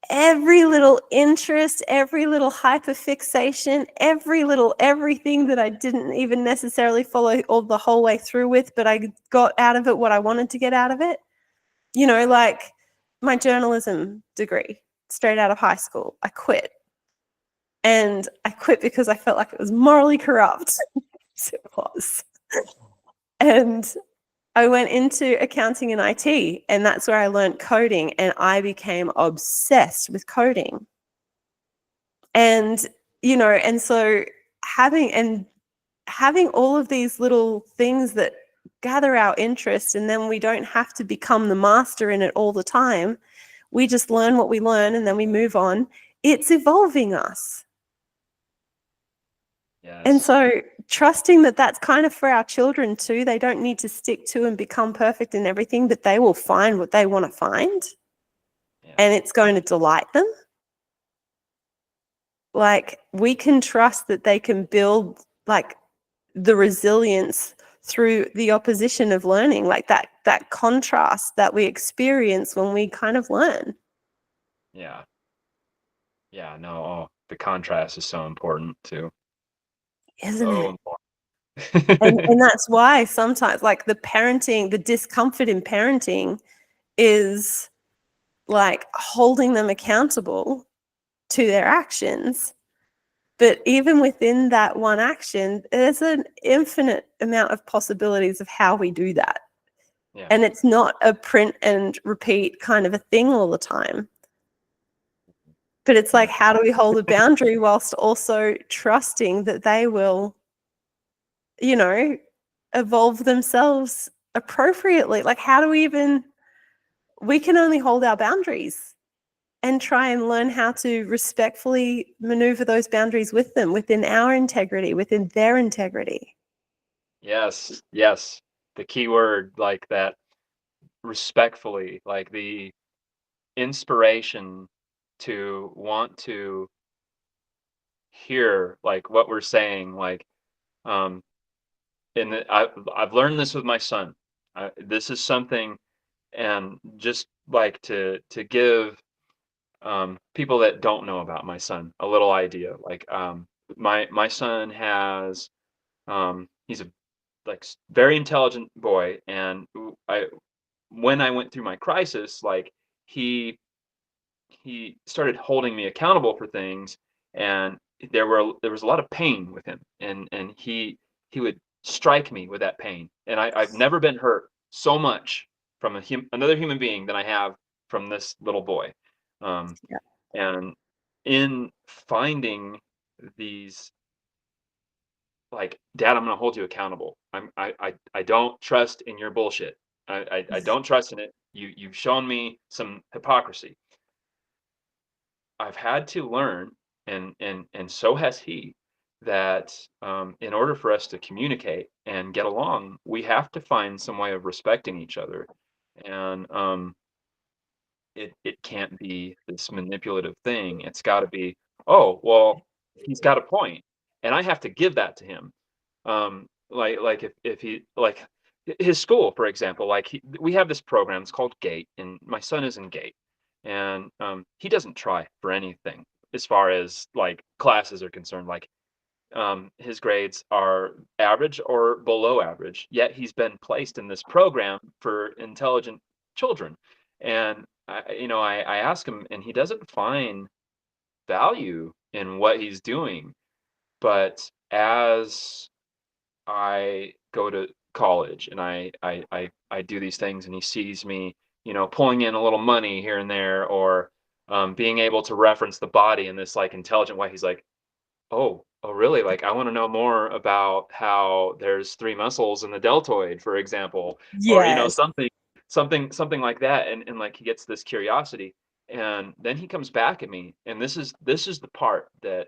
every little interest, every little hyperfixation, every little everything that I didn't even necessarily follow all the whole way through with, but I got out of it what I wanted to get out of it. Like my journalism degree straight out of high school, I quit. And I quit because I felt like it was morally corrupt. It was. And I went into accounting and IT, and that's where I learned coding, and I became obsessed with coding. And, and so having all of these little things that gather our interest, and then we don't have to become the master in it all the time. We just learn what we learn and then we move on. It's evolving us. And Yes. so trusting that that's kind of for our children too. They don't need to stick to and become perfect in everything, but they will find what they want to find, Yeah. and it's going to delight them. Like we can trust that they can build like the resilience through the opposition of learning, like that contrast that we experience when we kind of learn. Yeah. Yeah. No. Oh, the contrast is so important too. Isn't So it? important. And that's why sometimes like the discomfort in parenting is like holding them accountable to their actions. But even within that one action, there's an infinite amount of possibilities of how we do that. Yeah. And it's not a print and repeat kind of a thing all the time. But it's like, Yeah. how do we hold a boundary whilst also trusting that they will, evolve themselves appropriately? Like, how do we can only hold our boundaries and try and learn how to respectfully maneuver those boundaries with them within our integrity, within their integrity. Yes. Yes. The key word, like that, respectfully, like the inspiration to want to hear like what we're saying, like um and I've learned this with my son. This is something, and just like to give people that don't know about my son a little idea. Like my son has he's a very intelligent boy, and I when I went through my crisis, like he he started holding me accountable for things, and there was a lot of pain with him, and he would strike me with that pain, and I've never been hurt so much from another human being than I have from this little boy. Um, Yeah. and in finding these, like, Dad, I'm gonna hold you accountable. I don't trust in your bullshit. I don't trust in it. You've shown me some hypocrisy. I've had to learn, and so has he, that in order for us to communicate and get along, we have to find some way of respecting each other, and it can't be this manipulative thing. It's got to be, oh well, he's got a point, and I have to give that to him. Like if he like his school, for example, like we have this program. It's called Gate, and my son is in Gate, and he doesn't try for anything as far as like classes are concerned. Like his grades are average or below average, yet he's been placed in this program for intelligent children. And I ask him, and he doesn't find value in what he's doing. But as I go to college and I do these things, and he sees me, pulling in a little money here and there, or being able to reference the body in this like intelligent way, he's like, oh, really? Like, I want to know more about how there's three muscles in the deltoid, for example, or Yes. something like that, and like he gets this curiosity, and then he comes back at me, and this is the part that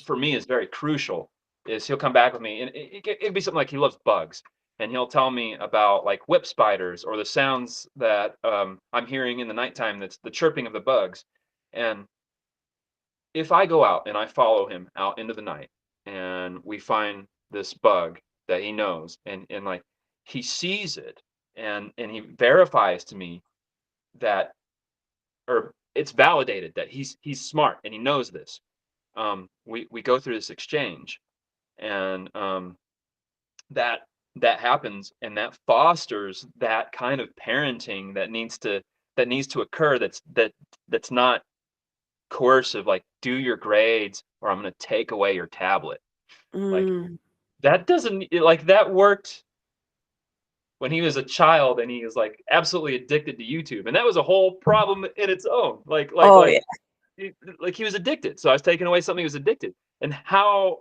for me is very crucial. Is he'll come back with me, and it'd be something like he loves bugs, and he'll tell me about like whip spiders or the sounds that I'm hearing in the nighttime. That's the chirping of the bugs, and if I go out and I follow him out into the night and we find this bug that he knows, and like he sees it, and he verifies to me that, or it's validated that he's smart and he knows this. We go through this exchange, and that that happens, and that fosters that kind of parenting that needs to occur, that's not coercive, like, do your grades or I'm going to take away your tablet. Like, Mm. that doesn't like that worked when he was a child and he was like absolutely addicted to YouTube, and that was a whole problem in its own. Like like Oh yeah. like like he was addicted, so I was taking away something he was addicted. And how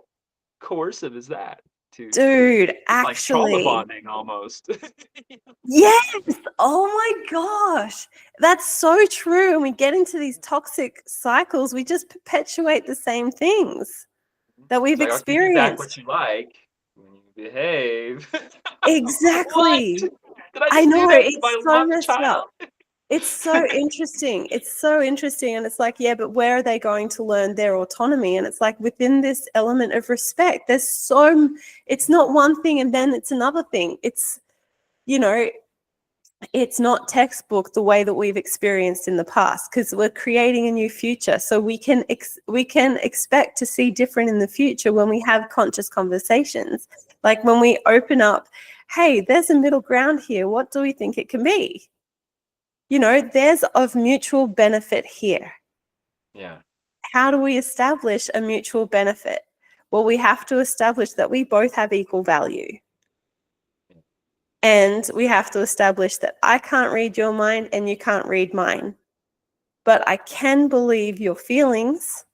coercive is that to Dude, it's like trauma actually. bonding almost. Yes. Oh my gosh. That's so true. And we get into these toxic cycles, we just perpetuate the same things that It's we've like, I'll give you back what experienced. you like when you behave. What? Exactly. Did I I just do know, that to it's so my messed child? up. It's so interesting. It's so interesting. And it's like, yeah, but where are they going to learn their autonomy? And it's like within this element of respect, it's not one thing and then it's another thing. You know, it's not textbook the way that we've experienced in the past, because we're creating a new future. So we can expect to see different in the future when we have conscious conversations. Like when we open up, hey, there's a middle ground here. What do we think it can be? There's of mutual benefit here. Yeah. How do we establish a mutual benefit? Well, we have to establish that we both have equal value. And we have to establish that I can't read your mind and you can't read mine. But I can believe your feelings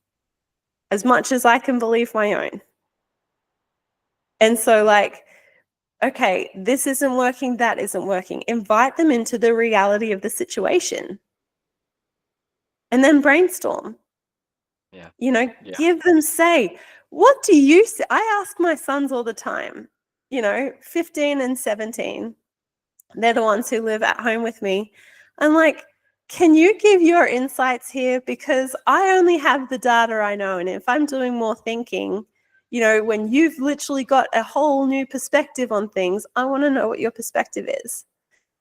as much as I can believe my own. And so, like, okay, this isn't working, that isn't working. Invite them into the reality of the situation. And then brainstorm. Yeah. Yeah. Give them say, what do you say? I ask my sons all the time, 15 and 17. They're the ones who live at home with me. I'm like, can you give your insights here? Because I only have the data I know. And if I'm doing more thinking, when you've literally got a whole new perspective on things, I want to know what your perspective is.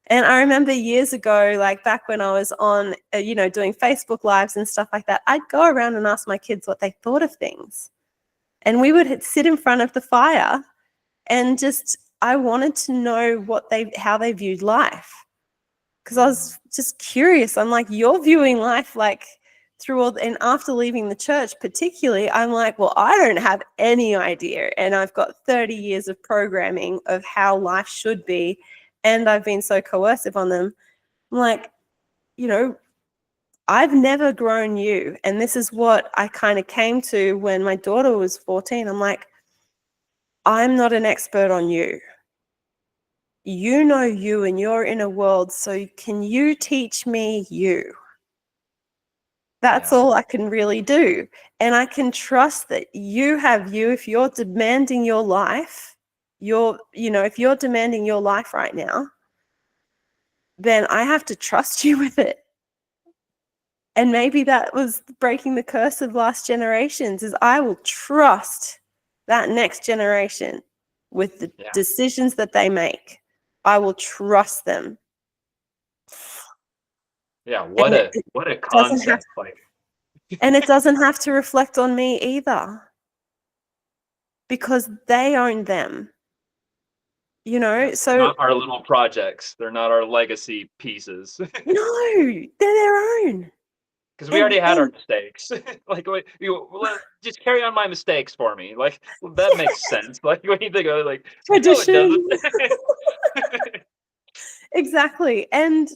And I remember years ago, like back when I was on, doing Facebook Lives and stuff like that, I'd go around and ask my kids what they thought of things. And we would sit in front of the fire and I wanted to know how they viewed life. Because I was just curious. I'm like, you're viewing life like and after leaving the church particularly, I'm like, well, I don't have any idea. And I've got 30 years of programming of how life should be. And I've been so coercive on them. I'm like, I've never grown you. And this is what I kind of came to when my daughter was 14. I'm like, I'm not an expert on you. You know you and your inner world. So can you teach me you? That's all I can really do. And I can trust that you have you. If you're demanding your life, if you're demanding your life right now, then I have to trust you with it. And maybe that was breaking the curse of last generations, is I will trust that next generation with the decisions that they make. I will trust them. Yeah, what a concept. And it doesn't have to reflect on me either, because they own them. So not our little projects. They're not our legacy pieces. No, they're their own. Because we already had our mistakes. Just carry on my mistakes for me. That makes sense. When you think of it, tradition. No, it doesn't. Exactly. And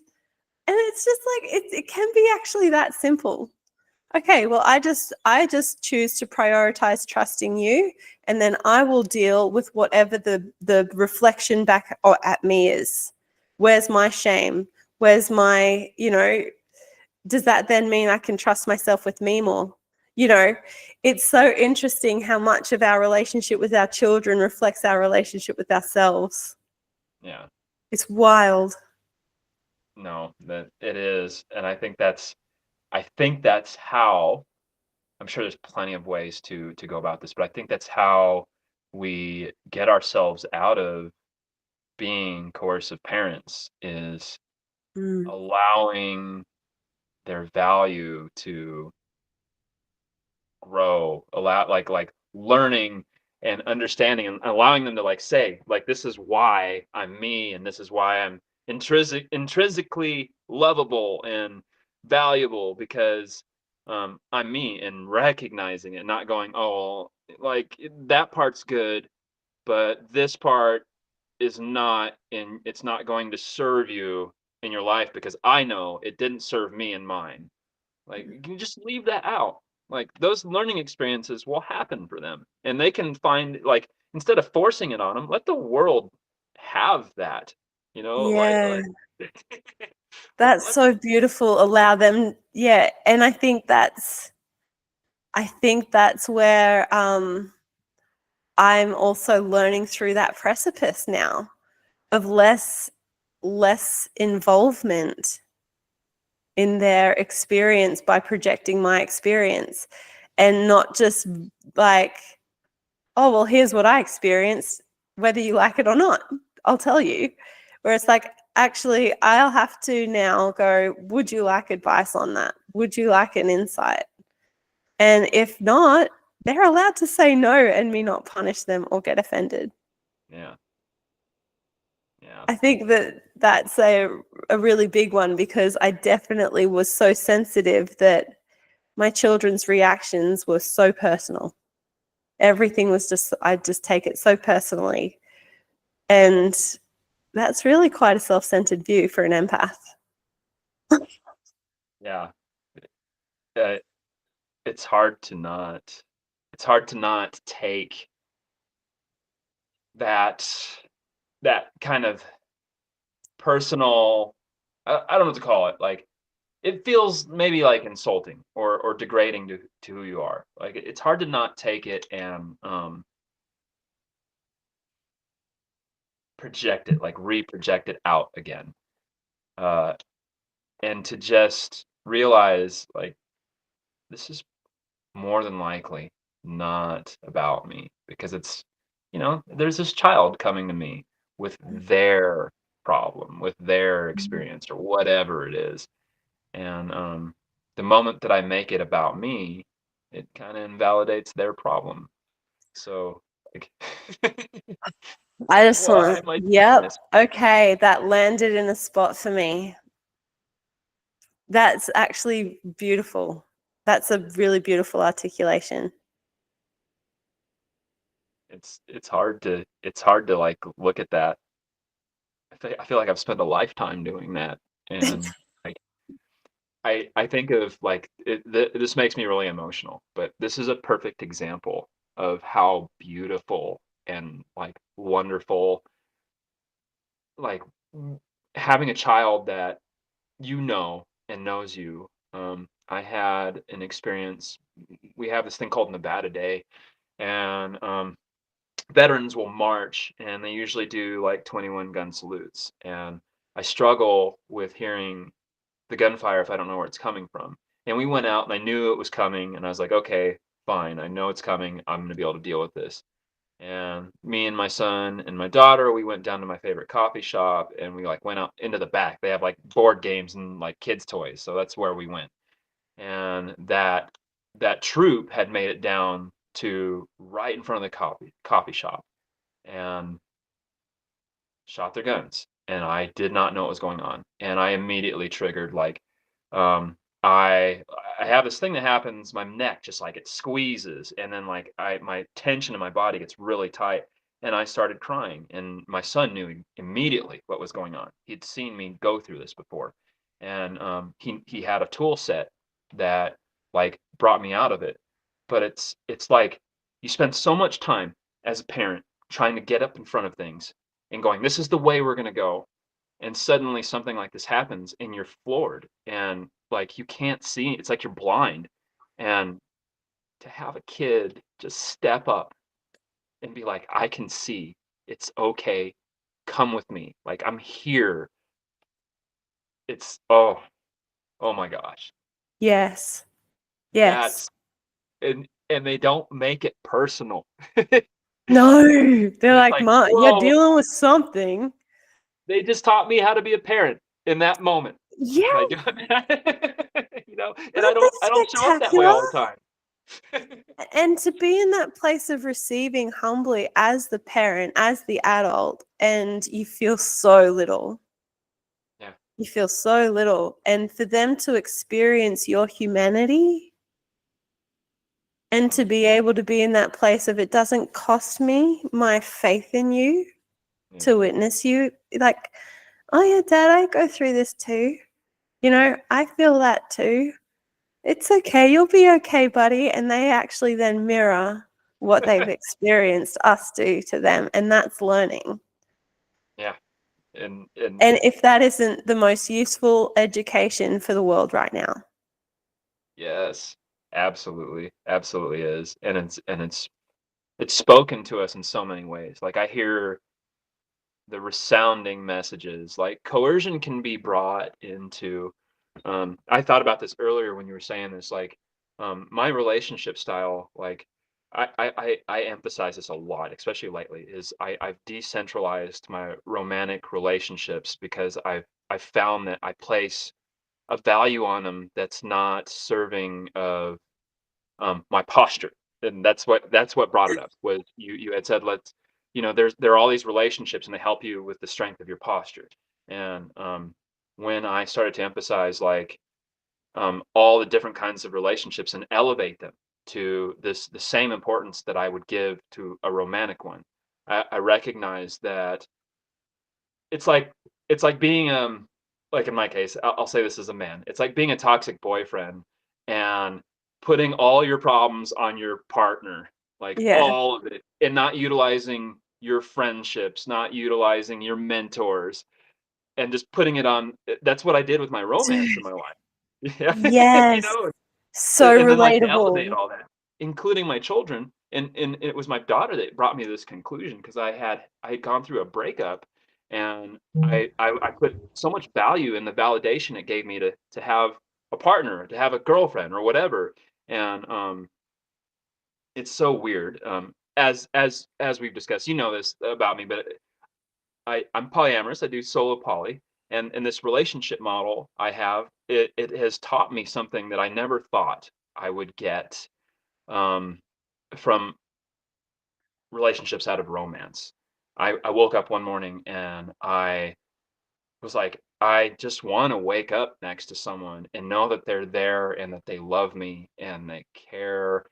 it's just it can be actually that simple. Okay, well, I just choose to prioritize trusting you, and then I will deal with whatever the reflection back at me is. Where's my shame? Where's my, does that then mean I can trust myself with me more? It's so interesting how much of our relationship with our children reflects our relationship with ourselves. Yeah. It's wild. No, that it is. And I think that's how, I'm sure there's plenty of ways to go about this, but I think that's how we get ourselves out of being coercive parents, is allowing their value to grow, learning and understanding, and allowing them to say, this is why I'm me, and this is why I'm intrinsically lovable and valuable, because I'm me, and recognizing it, not going, oh, that part's good, but this part is not, and it's not going to serve you in your life because I know it didn't serve me in mine. You can just leave that out. Those learning experiences will happen for them, and they can find, instead of forcing it on them, let the world have that, Yeah. That's so beautiful. Allow them. Yeah. And I think that's where I'm also learning through that precipice now of less involvement in their experience by projecting my experience, and not just oh, well, here's what I experienced, whether you like it or not, I'll tell you. Where it's actually, I'll have to now go, would you like advice on that? Would you like an insight? And if not, they're allowed to say no and me not punish them or get offended. Yeah. I think that's a really big one, because I definitely was so sensitive that my children's reactions were so personal. Everything was I'd just take it so personally. And that's really quite a self-centered view for an empath. Yeah. It's hard to not take that kind of personal, I don't know what to call it. It feels maybe insulting or degrading to who you are. It's hard to not take it and project it, reproject it out again, and to just realize this is more than likely not about me, because it's, there's this child coming to me with their problem, with their experience, or whatever it is. And the moment that I make it about me, it kind of invalidates their problem. So I just want, yep, okay, that landed in a spot for me. That's actually beautiful. That's a really beautiful articulation. It's hard to like look at that. I feel like I've spent a lifetime doing that, and like I think of like this makes me really emotional, but this is a perfect example of how beautiful and like wonderful, like having a child that you know and knows you. I had an experience. We have this thing called Nevada Day, and veterans will march, and they usually do like 21 gun salutes. And I struggle with hearing the gunfire if I don't know where it's coming from. And we went out, and I knew it was coming, and I was like, okay, fine, I know it's coming. I'm going to be able to deal with this. And me and my son and my daughter, we went down to my favorite coffee shop, and we like went out into the back. They have like board games and like kids toys, so that's where we went. And that troop had made it down to right in front of the coffee shop and shot their guns. And I did not know what was going on. And I immediately triggered like um I have this thing that happens, my neck just like it squeezes, and then like I my tension in my body gets really tight, and I started crying, and my son knew immediately what was going on. He'd seen me go through this before. And he had a tool set that like brought me out of it. But it's like you spend so much time as a parent trying to get up in front of things and going, this is the way we're going to go. And suddenly something like this happens and you're floored, and like you can't see, it's like you're blind. And to have a kid just step up and be like, I can see, it's okay, come with me, like I'm here. It's oh my gosh. Yes. Yes. That's and they don't make it personal. And No, they're it's like, like, "Ma, you're whoa, dealing with something." they just taught me how to be a parent in that moment. Yeah, Like, and aren't I they don't show up that way spectacular? all the time. And to be in that place of receiving humbly as the parent, as the adult, and you feel so little. Yeah. You feel so little. And for them to experience your humanity and to Mm, be able to be in that place of it doesn't cost me my faith in you yeah. to witness you. Like, oh yeah, Dad, I go through this too. You know, I feel that too. It's okay. You'll be okay, buddy. And they actually then mirror what they've experienced us do to them. And that's learning. Yeah. And And if that isn't the most useful education for the world right now. yes, absolutely. Absolutely is. And it's spoken to us in so many ways. Like I hear the resounding messages. Like coercion can be brought into I thought about this earlier when you were saying this, like my relationship style, like I emphasize this a lot, especially lately, is I've decentralized my romantic relationships because I've found that I place a value on them that's not serving of my posture. And that's what brought it up, was you had said, let's, there are all these relationships and they help you with the strength of your posture. And when I started to emphasize like all the different kinds of relationships and elevate them to the same importance that I would give to a romantic one, I recognize that it's like it's like being like in my case, I'll say this as a man. It's like being a toxic boyfriend and putting all your problems on your partner, like Yeah. all of it, and not utilizing your friendships, not utilizing your mentors, and just putting it on. That's what I did with my romance in my life. Yeah, Yes. So and then like to elevate relatable. all that, including my children. And it was my daughter that brought me to this conclusion, because I had gone through a breakup, and I put so much value in the validation it gave me to have a partner, to have a girlfriend or whatever. And it's so weird. As we've discussed, you know this about me, but I'm polyamorous. I do solo poly, and in this relationship model I have, it has taught me something that I never thought I would get um, from relationships out of romance. I woke up one morning and I was like, I just want to wake up next to someone and know that they're there and that they love me and they care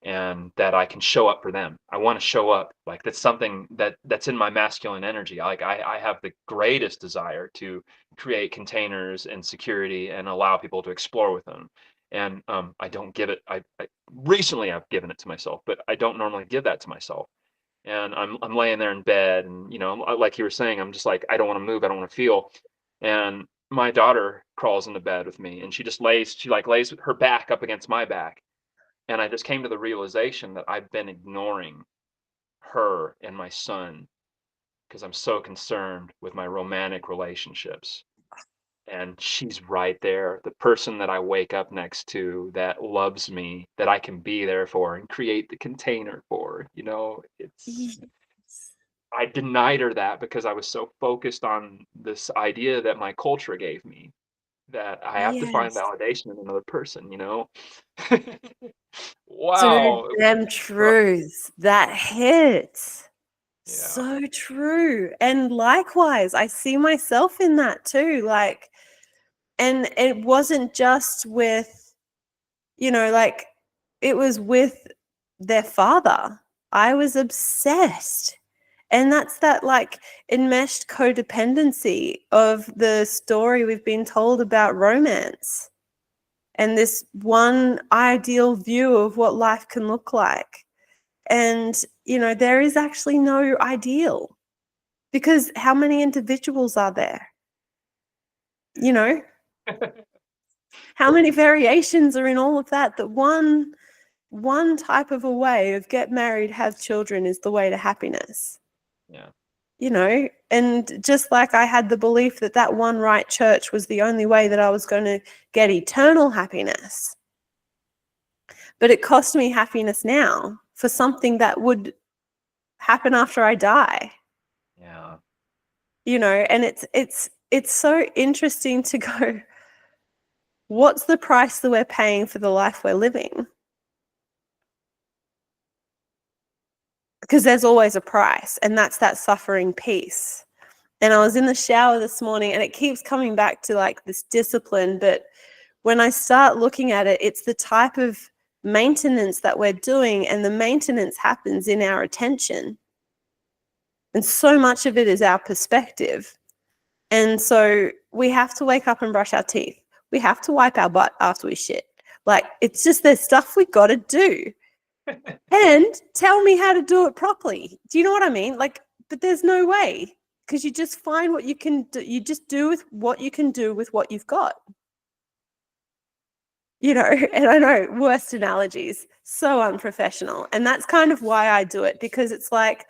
and that I can show up for them. I want to show up. Like that's something that's in my masculine energy. Like I have the greatest desire to create containers and security and allow people to explore with them. And I don't give it. I recently I've given it to myself, but I don't normally give that to myself. And I'm laying there in bed, and like you were saying, I'm just like I don't want to move. I don't want to feel. And my daughter crawls into bed with me, and she like lays her back up against my back, and I just came to the realization that I've been ignoring her and my son because I'm so concerned with my romantic relationships. And she's right there, the person that I wake up next to that loves me, that I can be there for and create the container for. Yes. I denied her that because I was so focused on this idea that my culture gave me that I have to find Yes. validation in another person. Dude, Wow. them truths that hits. Yeah. So true. And likewise, I see myself in that too. Like, and it wasn't just with, like it was with their father. I was obsessed. And that's that like enmeshed codependency of the story we've been told about romance and this one ideal view of what life can look like. And, there is actually no ideal because how many individuals are there? How many variations are in all of that? That one type of a way of get married, have children is the way to happiness. Yeah. And just like I had the belief that that one right church was the only way that I was going to get eternal happiness. But it cost me happiness now for something that would happen after I die. Yeah. And it's so interesting to go, what's the price that we're paying for the life we're living? Because there's always a price, and that's that suffering piece. And I was in the shower this morning, and it keeps coming back to like this discipline, but when I start looking at it, it's the type of maintenance that we're doing, and the maintenance happens in our attention. And so much of it is our perspective. And so we have to wake up and brush our teeth. We have to wipe our butt after we shit. Like, it's just there's stuff we got to do. And tell me how to do it properly. Do you know what I mean? Like, but there's no way, because you just find what you can do. You just do with what you can do with what you've got. And I know, worst analogies, so unprofessional. And that's kind of why I do it, because it's like,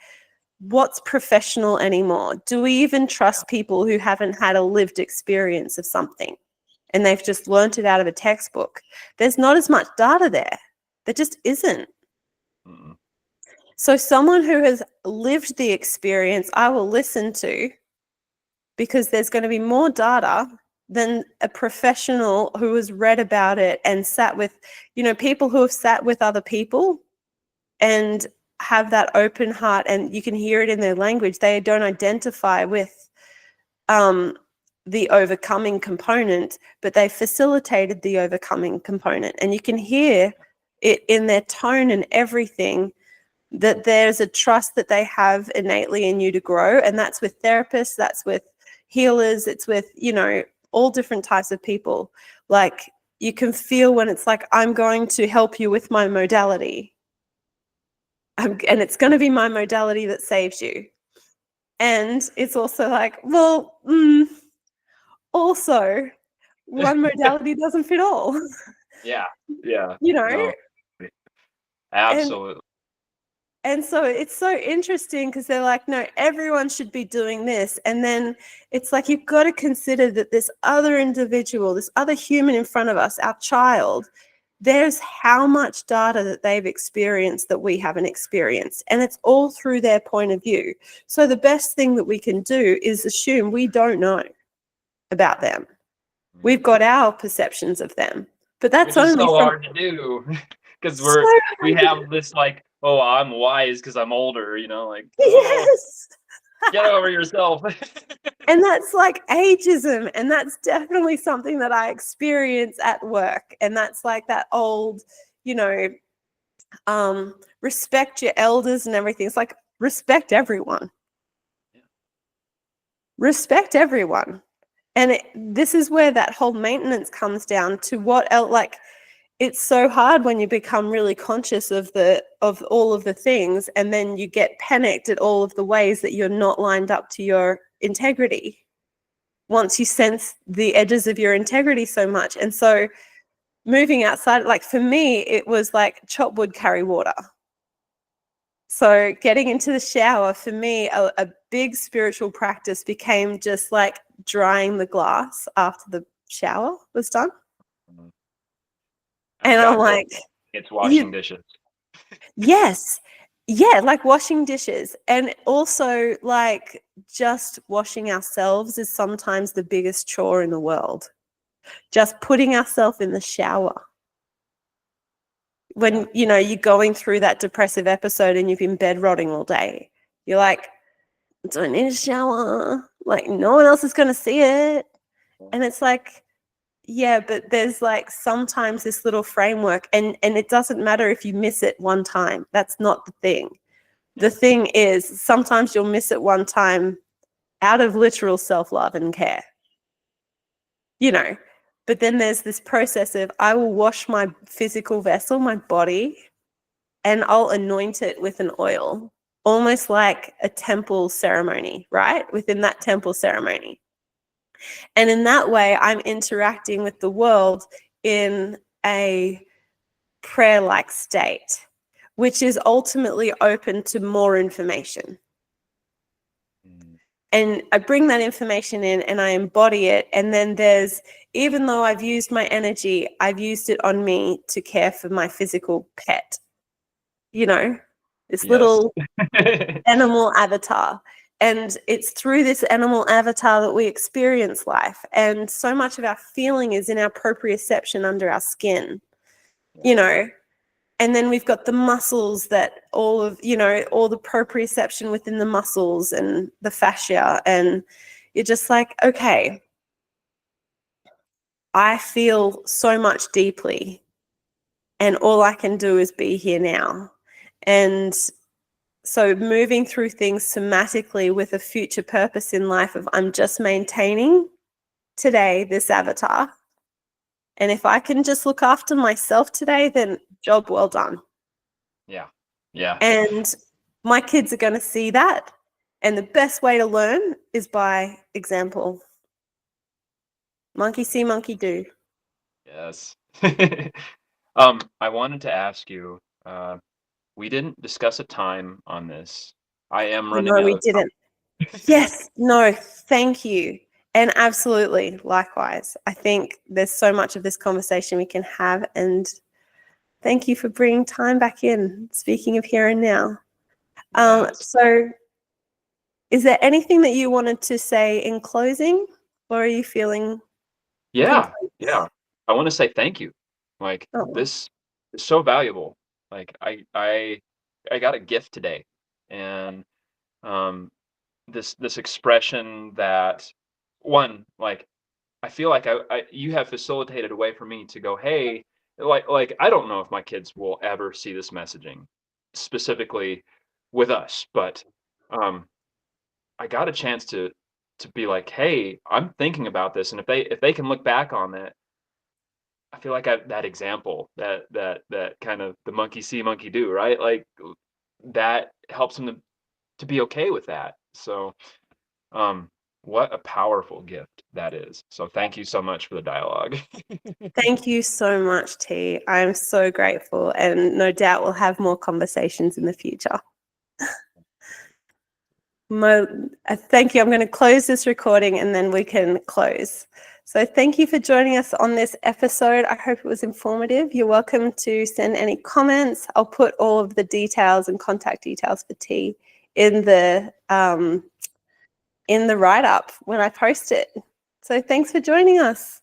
what's professional anymore? Do we even trust people who haven't had a lived experience of something and they've just learnt it out of a textbook? There's not as much data there. There just isn't. Mm-mm. So someone who has lived the experience, I will listen to, because there's going to be more data than a professional who has read about it and sat with, people who have sat with other people and have that open heart, and you can hear it in their language. They don't identify with the overcoming component, but they facilitated the overcoming component. And you can hear it in their tone and everything, that there's a trust that they have innately in you to grow. And that's with therapists, that's with healers, it's with, all different types of people. Like, you can feel when it's like, I'm going to help you with my modality. And it's going to be my modality that saves you. And it's also like, well, also, one modality doesn't fit all. Yeah. Yeah. you know No. and Absolutely. and so it's so interesting, because they're like, no, everyone should be doing this. And then it's like, you've got to consider that this other individual, this other human in front of us, our child, there's how much data that they've experienced that we haven't experienced, and it's all through their point of view. So the best thing that we can do is assume we don't know about them. We've got our perceptions of them, but that's Which is only so from hard to do because so we hard to have this like, oh, I'm wise because I'm older, like, oh, yes. get over yourself. And that's like ageism. And that's definitely something that I experience at work. And that's like that old, you know, respect your elders and everything. It's like respect everyone. Respect everyone. And this is where that whole maintenance comes down to what else, like, it's so hard when you become really conscious of all of the things, and then you get panicked at all of the ways that you're not lined up to your integrity once you sense the edges of your integrity so much. And so moving outside, like for me, it was like chop wood, carry water. So getting into the shower, for me, a big spiritual practice became just like drying the glass after the shower was done. And I'm like, it's washing dishes. Yes. Yeah, like washing dishes. And also like just washing ourselves is sometimes the biggest chore in the world. Just putting ourselves in the shower. When, you know, you're going through that depressive episode and you've been bed rotting all day, you're like, do I need a shower? Like, no one else is going to see it. And it's like, yeah, but there's like sometimes this little framework, and it doesn't matter if you miss it one time. That's not the thing. The thing is, sometimes you'll miss it one time out of literal self-love and care, you know. But then there's this process of I will wash my physical vessel, my body, and I'll anoint it with an oil, almost like a temple ceremony, right? Within that temple ceremony. And in that way, I'm interacting with the world in a prayer-like state, which is ultimately open to more information. And I bring that information in and I embody it. And then there's, even though I've used my energy, I've used it on me to care for my physical pet, you know, this little animal avatar. And it's through this animal avatar that we experience life. And so much of our feeling is in our proprioception under our skin, you know. And then we've got the muscles that all of, you know, all the proprioception within the muscles and the fascia. And you're just like, okay, I feel so much deeply. And all I can do is be here now. And so moving through things somatically with a future purpose in life of I'm just maintaining today this avatar. And if I can just look after myself today, then job well done. Yeah. Yeah. And my kids are going to see that. And the best way to learn is by example. Monkey see, monkey do. Yes. I wanted to ask you, we didn't discuss a time on this. I am running out No, we of didn't. Yes, no, thank you. And absolutely, likewise. I think there's so much of this conversation we can have, and thank you for bringing time back in. Speaking of here and now. Yes. So is there anything that you wanted to say in closing, or are you feeling Yeah. complete? Yeah. I want to say thank you. Like Oh, this is so valuable. Like I got a gift today. And this expression that one, like I feel like you have facilitated a way for me to go, hey, like I don't know if my kids will ever see this messaging specifically with us, but um I got a chance to be like, hey, I'm thinking about this, and if they can look back on that, I feel like that example, that kind of the monkey see, monkey do, right? Like that helps them to be okay with that. So um what a powerful gift that is. So thank you so much for the dialogue. thank you so much, T. I'm so grateful, and no doubt we'll have more conversations in the future. Thank you. I'm going to close this recording and then we can close. So thank you for joining us on this episode. I hope it was informative. You're welcome to send any comments. I'll put all of the details and contact details for T in the write-up when I post it. So thanks for joining us.